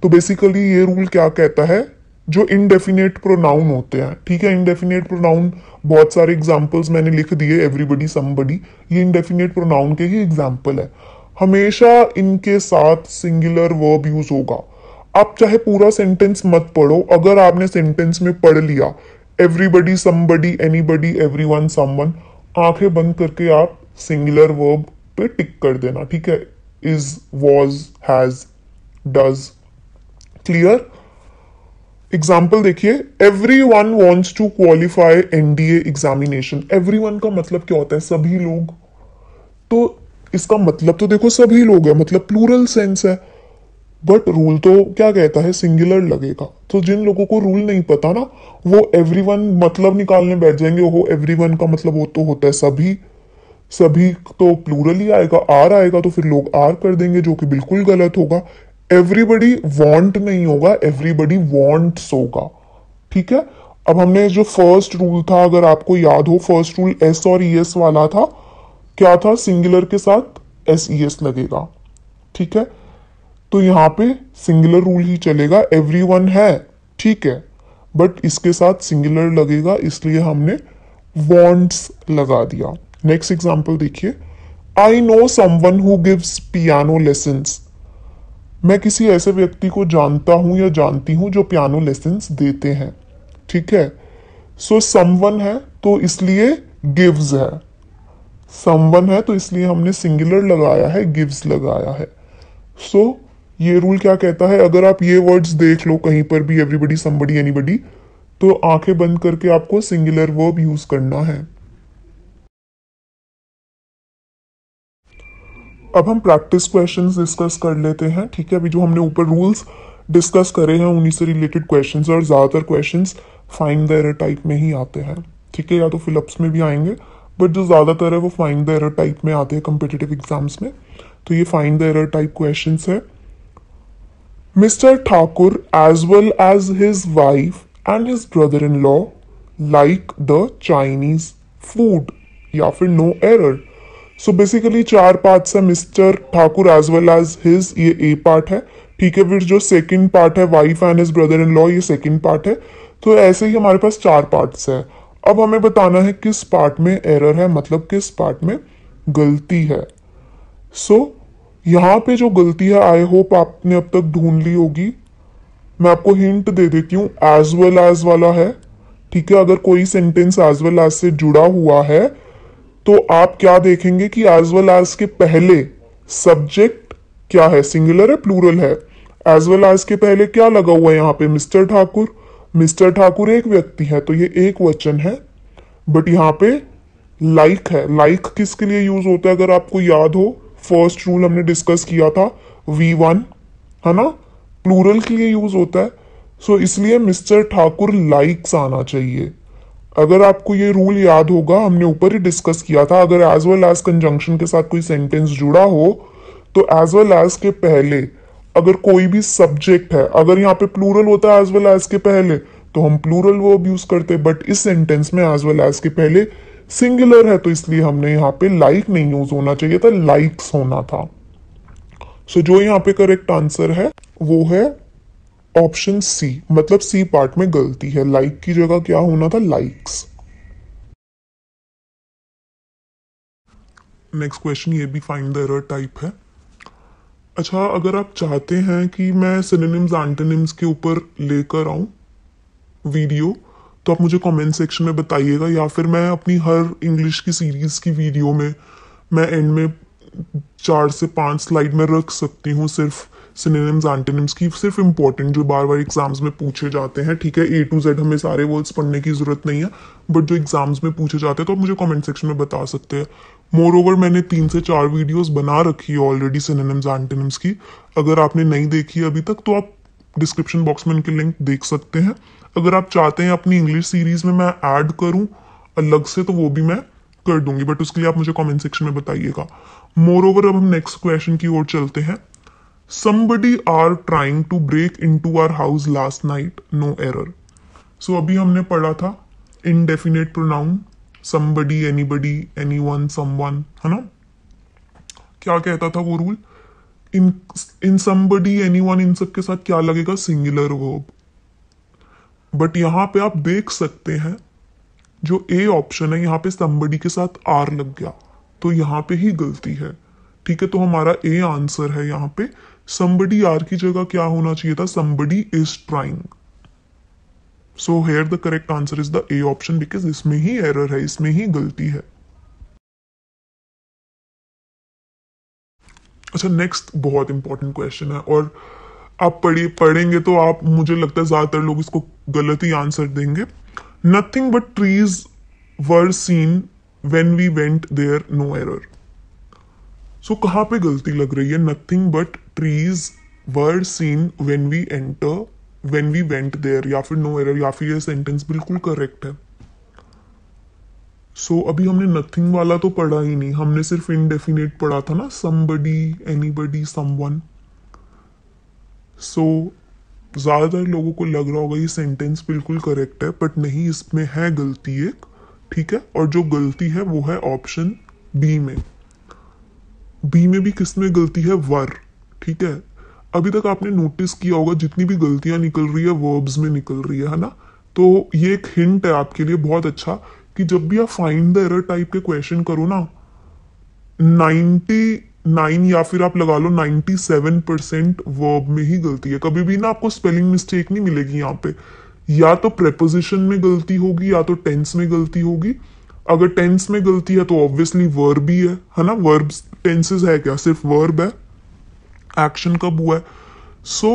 A: तो बेसिकली ये रूल क्या कहता है, जो इनडेफिनेट प्रोनाउन होते हैं, ठीक है, इनडेफिनेट प्रोनाउन बहुत सारे एग्जांपल्स मैंने लिख दिए, एवरीबडी, समबडी, ये इनडेफिनेट प्रोनाउन के ही एग्जांपल है। हमेशा इनके साथ सिंगुलर वर्ब यूज होगा। आप चाहे पूरा सेंटेंस मत पढ़ो, अगर आपने सेंटेंस में पढ़ लिया everybody, somebody, anybody, everyone, someone, आंखें बंद करके आप सिंगुलर वर्ब पे टिक कर देना, ठीक है। Is, was, has, does. Clear? Example देखिए, every one wants to qualify NDA examination. Every one का मतलब क्या होता है? सभी लोग। तो इसका मतलब तो देखो सभी लोग है, मतलब प्लूरल सेंस है। बट रूल तो क्या कहता है? सिंगुलर लगेगा। तो जिन लोगों को रूल नहीं पता ना, वो एवरीवन मतलब निकालने बैठ जाएंगे। वो एवरीवन का मतलब वो तो होता है सभी। सभी तो प्लूरल ही आएगा, आर आएगा, तो फिर लोग आर कर देंगे, जो कि बिल्कुल गलत होगा। एवरीबडी वॉन्ट नहीं होगा, एवरीबडी वॉन्ट्स होगा। ठीक है। अब हमने जो फर्स्ट रूल था, अगर आपको याद हो, फर्स्ट रूल एस और ई एस वाला था। क्या था? सिंगुलर के साथ एस ई एस लगेगा। ठीक है। तो यहां पे सिंगुलर रूल ही चलेगा। एवरीवन है, ठीक है, बट इसके साथ सिंगुलर लगेगा, इसलिए हमने वॉन्ट्स लगा दिया। नेक्स्ट एग्जांपल देखिए, I know someone who gives piano lessons. मैं किसी ऐसे व्यक्ति को जानता हूं या जानती हूं जो पियानो लेसन्स देते हैं। ठीक है। सो समवन है तो इसलिए गिव्स है। समवन है तो इसलिए हमने सिंगुलर लगाया है, गिव्स लगाया है। सो ये रूल क्या कहता है? अगर आप ये वर्ड्स देख लो कहीं पर भी, एवरीबडी, समबडी, एनीबडी, तो आंखें बंद करके आपको सिंगुलर वर्ब यूज करना है। अब हम प्रैक्टिस क्वेश्चंस डिस्कस कर लेते हैं। ठीक है। अभी जो हमने ऊपर रूल्स डिस्कस करे हैं उन्हीं से रिलेटेड क्वेश्चंस, और ज्यादातर questions find the error type में ही आते हैं। ठीक है। या तो फिलअप्स में भी आएंगे, बट जो ज्यादातर है वो फाइंड द एरर टाइप में आते हैं कम्पिटिटिव एग्जाम्स में। तो ये find the error type questions है। Mr. Thakur, as well as his wife and his brother-in-law, like the Chinese food, या फिर no error। सो बेसिकली चार पार्ट्स है। Mr Thakur as well as his, ये A part है। ठीक है। फिर जो सेकंड पार्ट है, wife and his brother in law, ये सेकंड पार्ट है। तो ऐसे ही हमारे पास चार पार्ट्स है। अब हमें बताना है किस पार्ट में एरर है, मतलब किस पार्ट में गलती है। सो यहां पे जो गलती है, आई होप आपने अब तक ढूंढ ली होगी। मैं आपको हिंट दे देती हूँ, एज वेल एज वाला है। ठीक है। अगर कोई सेंटेंस एज वेल एज से जुड़ा हुआ है तो आप क्या देखेंगे कि एज वेल एज के पहले सब्जेक्ट क्या है? सिंगुलर है, प्लूरल है? एज वेल एज के पहले क्या लगा हुआ है यहाँ पे? मिस्टर ठाकुर। मिस्टर ठाकुर एक व्यक्ति है तो ये एक वचन है। बट यहाँ पे लाइक है। लाइक किसके लिए यूज होता है? अगर आपको याद हो, फर्स्ट रूल हमने डिस्कस किया था, V1, है ना, प्लूरल के लिए यूज होता है। सो इसलिए मिस्टर ठाकुर लाइक्स आना चाहिए। अगर आपको ये रूल याद होगा, हमने ऊपर ही डिस्कस किया था, अगर एज वेल एज कंजंक्शन के साथ कोई सेंटेंस जुड़ा हो तो एज वेल एज के पहले अगर कोई भी सब्जेक्ट है, अगर यहाँ पे प्लूरल होता है एज वेल एज के पहले तो हम प्लूरल वर्ब यूज करते, बट इस सेंटेंस में एज वेल एज के पहले सिंगुलर है तो इसलिए हमने यहाँ पे लाइक नहीं यूज होना चाहिए था, लाइक्स होना था। सो जो यहाँ पे करेक्ट आंसर है वो है ऑप्शन सी, मतलब सी पार्ट में गलती है। लाइक की जगह क्या होना था? लाइक्स। नेक्स्ट क्वेश्चन ये भी फाइंड द एरर टाइप है। अच्छा, अगर आप चाहते हैं कि मैं सिनोनिम्स एंटोनिम्स के ऊपर लेकर आऊं वीडियो, तो आप मुझे कमेंट सेक्शन में बताइएगा, या फिर मैं अपनी हर इंग्लिश की सीरीज की वीडियो में मैं एंड में 4 से 5 स्लाइड में रख सकती हूँ सिर्फ सिनोनिम्स एंटोनिम्स की, सिर्फ इंपॉर्टेंट जो बार बार एग्जाम्स में पूछे जाते हैं। ठीक है। A to Z हमें सारे वर्ड्स पढ़ने की जरूरत नहीं है, बट जो एग्जाम्स में पूछे जाते हैं तो आप मुझे कमेंट सेक्शन में बता सकते हैं। मोर ओवर मैंने 3 से 4 वीडियोस बना रखी है ऑलरेडी सिनोनिम्स एंटोनिम्स की। अगर आपने नहीं देखी अभी तक तो आप डिस्क्रिप्शन बॉक्स में इनके लिंक देख सकते हैं। अगर आप चाहते हैं अपनी इंग्लिश सीरीज में मैं ऐड करूं अलग से तो वो भी मैं कर दूंगी, बट उसके लिए आप मुझे कमेंट सेक्शन में बताइएगा। मोर ओवर अब हम नेक्स्ट क्वेश्चन की ओर चलते हैं। Somebody are trying to break into our house last night, no error। सो अभी हमने पढ़ा था indefinite pronoun, somebody, anybody, anyone, someone, है ना। क्या कहता था वो रूल? इन somebody, anyone, इन सब के साथ क्या लगेगा? Singular verb. बट यहां पे आप देख सकते हैं जो ए ऑप्शन है, यहाँ पे somebody के साथ आर लग गया, तो यहाँ पे ही गलती है। ठीक है। तो हमारा ए आंसर है यहाँ पे। somebody आर की जगह क्या होना चाहिए था? somebody is trying। So here the correct answer is the A option, because इसमें ही एरर है, इसमें ही गलती है। अच्छा, नेक्स्ट बहुत इंपॉर्टेंट क्वेश्चन है, और आप पढ़ेंगे तो आप, मुझे लगता है ज्यादातर लोग इसको गलत ही आंसर देंगे। Nothing but trees were seen when we went there, no error. So कहां पे गलती लग रही है? Nothing but trees were seen when we went there, या फिर नो एरर, या फिर ये सेंटेंस बिल्कुल करेक्ट है। सो अभी हमने नथिंग वाला तो पढ़ा ही नहीं, हमने सिर्फ इनडेफिनेट पढ़ा था ना, समबडी, एनीबडी, समवन। सो ज्यादातर लोगों को लग रहा होगा ये सेंटेंस बिल्कुल करेक्ट है, बट नहीं, इसमें है गलती एक। ठीक है, और जो गलती है वो है ऑप्शन बी में। बी में भी किसमें गलती है? वर। ठीक है, अभी तक आपने नोटिस किया होगा जितनी भी गलतियां निकल रही है वर्ब्स में निकल रही है ना। तो ये एक हिंट है आपके लिए बहुत अच्छा, कि जब भी आप फाइंड द एरर टाइप के क्वेश्चन करो ना, 99 या फिर आप लगा लो 97% वर्ब में ही गलती है। कभी भी ना आपको स्पेलिंग मिस्टेक नहीं मिलेगी यहाँ पे। या तो प्रेपोजिशन में गलती होगी, या तो टेंस में गलती होगी। अगर टेंस में गलती है तो ऑब्वियसली वर्ब ही है ना। वर्ब टेंसेस है क्या? सिर्फ वर्ब है, एक्शन कब हुआ है। सो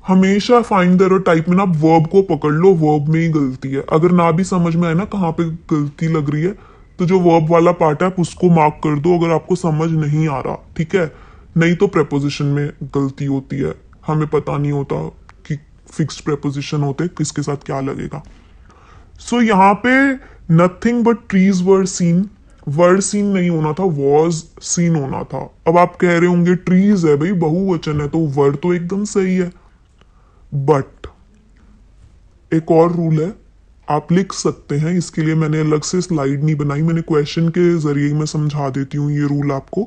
A: हमेशा फाइंड द एरर टाइप में ना आप वर्ब को पकड़ लो, वर्ब में ही गलती है। अगर ना भी समझ में आए ना कहाँ पे गलती लग रही है, तो जो वर्ब वाला पार्ट है आप उसको मार्क कर दो अगर आपको समझ नहीं आ रहा। ठीक है, नहीं तो प्रेपोजिशन में गलती होती है, हमें पता नहीं होता कि फिक्स्ड प्रेपोजिशन होते किसके साथ क्या लगेगा। सो यहाँ पे nothing but trees were seen, word seen नहीं होना था, वॉज सीन होना था। अब आप कह रहे होंगे ट्रीज है भाई, बहुवचन है, तो वर्ड तो एकदम सही है। बट एक और रूल है, आप लिख सकते हैं, इसके लिए मैंने अलग से स्लाइड नहीं बनाई, मैंने क्वेश्चन के जरिए ही मैं समझा देती हूँ ये रूल आपको।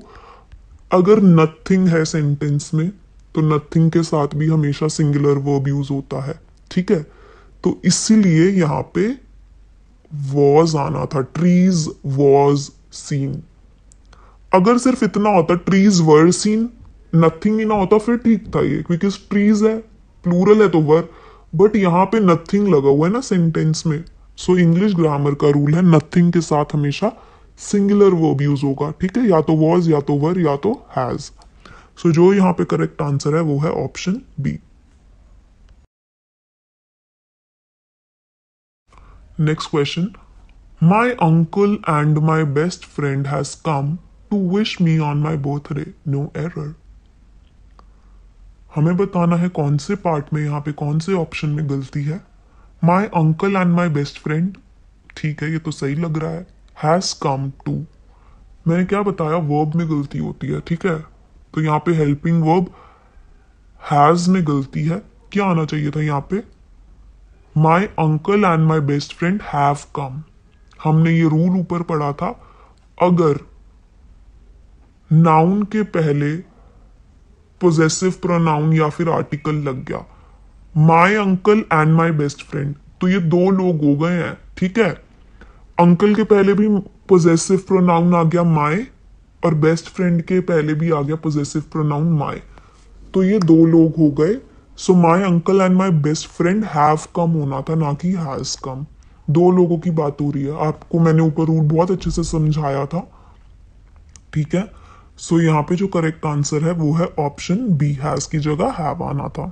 A: अगर नथिंग है सेंटेंस में, तो नथिंग के साथ भी हमेशा सिंगुलर वर्ब यूज होता है। ठीक है, तो इसीलिए यहां पे वॉज आना था, ट्रीज वॉज सीन। अगर सिर्फ इतना होता, ट्रीज वर सीन, नथिंग ही ना होता, फिर ठीक था ये, क्योंकि ट्रीज है, प्लूरल है तो वर। बट यहां पे नथिंग लगा हुआ है ना सेंटेंस में। सो इंग्लिश ग्रामर का रूल है, नथिंग के साथ हमेशा सिंगुलर वर्ब यूज होगा। ठीक है, या तो वॉज, या तो वर, या तो हैज। सो जो यहां पे करेक्ट आंसर है वो है option B. Next question, my uncle and my best friend has come to wish me on my birthday, no error. हमें बताना है कौन से पार्ट में, यहाँ पे कौन से ऑप्शन में गलती है। माई uncle and my best friend, ठीक है, ये तो सही लग रहा है। हैज कम टू, मैंने क्या बताया, वर्ब में गलती होती है। ठीक है, तो यहाँ पे हेल्पिंग वर्ब हैज में गलती है। क्या आना चाहिए था यहाँ पे? माई uncle and my best friend have कम। हमने ये रूल ऊपर पढ़ा था, अगर नाउन के पहले पोजेसिव प्रोनाउन या फिर आर्टिकल लग गया, माई uncle and my best friend, तो ये दो लोग हो गए हैं। ठीक है, अंकल के पहले भी पोजेसिव प्रोनाउन आ गया माई, और बेस्ट फ्रेंड के पहले भी आ गया पोजेसिव प्रोनाउन माई, तो ये दो लोग हो गए। So my uncle and my best friend have come होना था, ना कि हैज कम। दो लोगों की बात हो रही है, आपको मैंने ऊपर रूल बहुत अच्छे से समझाया था। ठीक है, सो यहाँ पे जो करेक्ट आंसर है वो है ऑप्शन बी, हैज की जगह हैव आना था।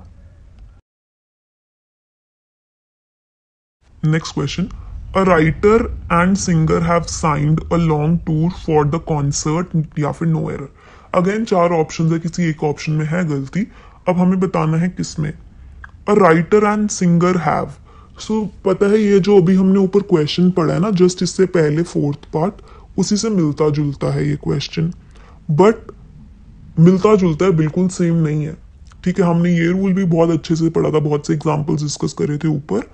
A: Next question, a writer and singer have signed a long tour for the concert, या फिर नो एरर। अगेन चार ऑप्शन है, किसी एक ऑप्शन में है गलती। अब हमें बताना है किसमें। A writer and singer have, so पता है ये जो अभी हमने ऊपर क्वेश्चन पढ़ा है ना, जस्ट इससे पहले फोर्थ पार्ट, उसी से मिलता जुलता है ये क्वेश्चन। बट मिलता जुलता है, बिल्कुल सेम नहीं है। ठीक है, हमने ये रूल भी बहुत अच्छे से पढ़ा था, बहुत से एग्जाम्पल्स डिस्कस करे थे ऊपर।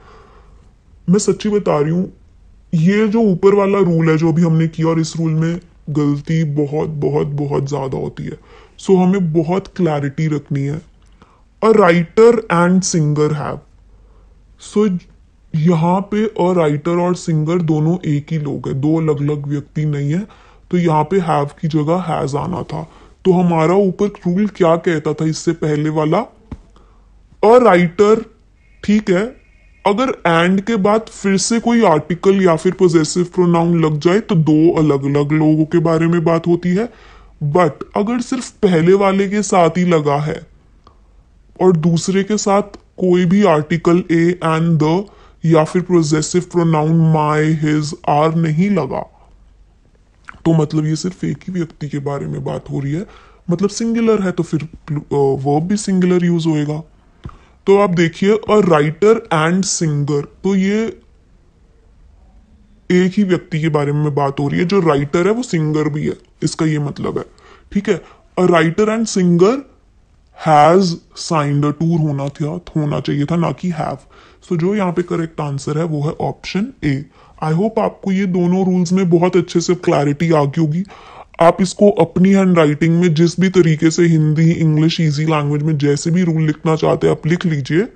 A: मैं सच्ची बता रही हूँ, ये जो ऊपर वाला रूल है जो अभी हमने किया, और इस रूल में गलती बहुत बहुत बहुत ज्यादा होती है। सो हमें बहुत क्लैरिटी रखनी है। A writer and singer have, so यहाँ पे अ राइटर और सिंगर दोनों एक ही लोग हैं, दो अलग अलग व्यक्ति नहीं है, तो यहाँ पे हैव की जगह हैज आना था। तो हमारा ऊपर रूल क्या कहता था इससे पहले वाला? अ राइटर, ठीक है, अगर एंड के बाद फिर से कोई आर्टिकल या फिर पोजेसिव प्रोनाउन लग जाए तो दो अलग अलग लोगों के बारे में बात होती है। बट अगर सिर्फ पहले वाले के साथ ही लगा है और दूसरे के साथ कोई भी आर्टिकल ए एंड द या फिर possessive pronoun my his our नहीं लगा, तो मतलब ये सिर्फ एक ही व्यक्ति के बारे में बात हो रही है, मतलब सिंगुलर है, तो फिर वर्ब भी सिंगुलर यूज होएगा। तो आप देखिए अ राइटर एंड सिंगर, तो ये एक ही व्यक्ति के बारे में बात हो रही है, जो राइटर है वो सिंगर भी है, इसका ये मतलब है। ठीक है, a writer and singer has signed a tour होना चाहिए था, ना कि हैव। सो जो यहाँ पे करेक्ट आंसर है वो है ऑप्शन ए। आई होप आपको ये दोनों रूल्स में बहुत अच्छे से क्लैरिटी आ गई होगी। आप इसको अपनी हैंड राइटिंग में जिस भी तरीके से हिंदी, इंग्लिश, इजी लैंग्वेज में जैसे भी रूल लिखना चाहते हैं आप लिख लीजिए।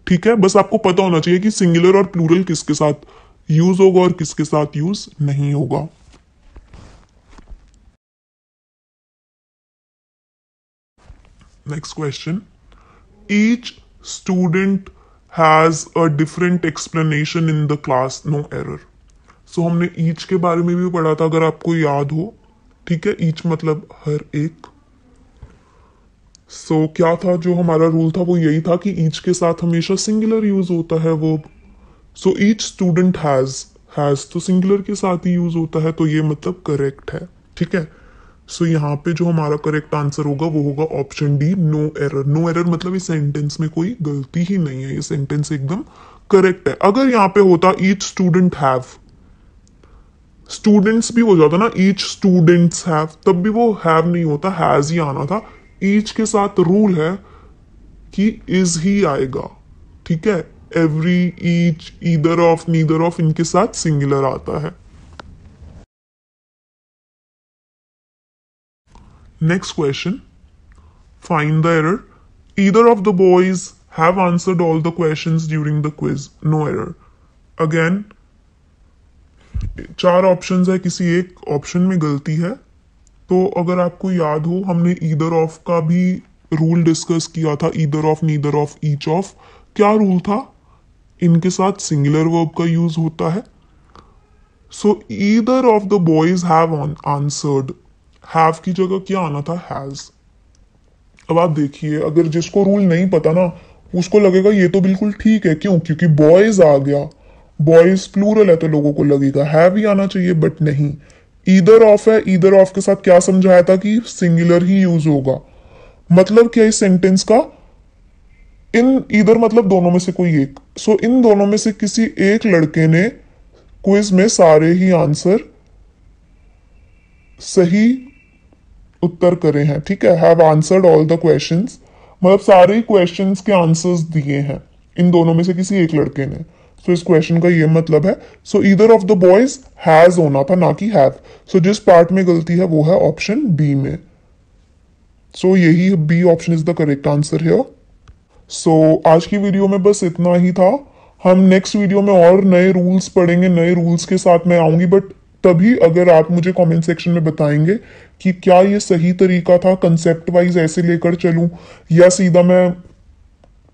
A: ठीक है, बस आपको पता होना चाहिए कि सिंगुलर और प्लूरल किसके साथ यूज होगा और किसके साथ यूज नहीं होगा। Next question, each student has a different explanation in the class, no error. So हमने ईच के बारे में भी पढ़ा था, अगर आपको याद हो। ठीक है, ईच मतलब हर एक। सो क्या था जो हमारा रूल था, वो यही था कि ईच के साथ हमेशा सिंगुलर यूज होता है वो। सो ईच स्टूडेंट हैज तो सिंगुलर के साथ ही यूज होता है, तो ये मतलब करेक्ट है। ठीक है, सो यहाँ पे जो हमारा करेक्ट आंसर होगा वो होगा option D, no error. No error मतलब इस सेंटेंस में कोई गलती ही नहीं है, ये सेंटेंस एकदम करेक्ट है। अगर यहाँ पे होता ईच स्टूडेंट हैव, स्टूडेंट्स भी हो जाता ना, ईच स्टूडेंट्स हैव, तब भी वो हैव नहीं होता, हैज ही आना था। ईच के साथ रूल है कि इज ही आएगा। ठीक है, every, each, either of, neither of, इनके साथ सिंगुलर आता है। Next question, find the error. Either of the boys have answered all the questions during the quiz, no error. Again 4 options है, किसी एक ऑप्शन में गलती है। तो अगर आपको याद हो, हमने ईदर ऑफ का भी रूल डिस्कस किया था, either of, neither of, each of. क्या रूल था, इनके साथ सिंगुलर वर्ब का यूज होता है। सो either of the boys have answered, have की जगह क्या आना था, हैज। अब आप देखिए, अगर जिसको रूल नहीं पता ना, उसको लगेगा ये तो बिल्कुल ठीक है। क्यों? क्योंकि बॉयज आ गया, बॉयज प्लूरल है, तो लोगों को लगेगा हैव ही आना चाहिए, बट नहीं। ईदर ऑफ है, ईदर ऑफ के साथ क्या समझाया था कि सिंगुलर ही यूज होगा। मतलब क्या इस सेंटेंस का, इन ईदर मतलब दोनों में से कोई एक। सो इन दोनों में से किसी एक लड़के ने क्विज में सारे ही आंसर सही उत्तर करे हैं। ठीक है, have answered all the questions, मतलब सारे ही क्वेश्चंस के आंसर्स दिए हैं इन दोनों में से किसी एक लड़के ने। सो इस क्वेश्चन का ये मतलब है, सो either of the boys has होना था, ना कि हैव। सो जिस पार्ट में गलती है वो है ऑप्शन बी में। सो यही B option is the correct answer है। सो आज की वीडियो में बस इतना ही था। हम नेक्स्ट वीडियो में और नए रूल्स पढ़ेंगे, नए रूल्स के साथ मैं आऊंगी, बट तभी अगर आप मुझे कमेंट सेक्शन में बताएंगे कि क्या ये सही तरीका था, कंसेप्ट वाइज ऐसे लेकर चलूं, या सीधा मैं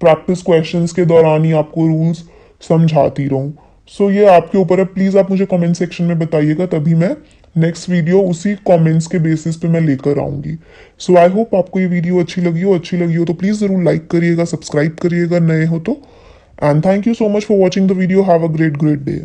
A: प्रैक्टिस क्वेश्चंस के दौरान ही आपको रूल्स समझाती रहूं। सो ये आपके ऊपर है, प्लीज आप मुझे कमेंट सेक्शन में बताइएगा, तभी मैं नेक्स्ट वीडियो उसी कमेंट्स के बेसिस पे मैं लेकर आऊंगी। सो आई होप आपको ये वीडियो अच्छी लगी हो तो प्लीज जरूर लाइक करिएगा, सब्सक्राइब करिएगा नए हो तो। And thank you so much for watching the video. Have a great day.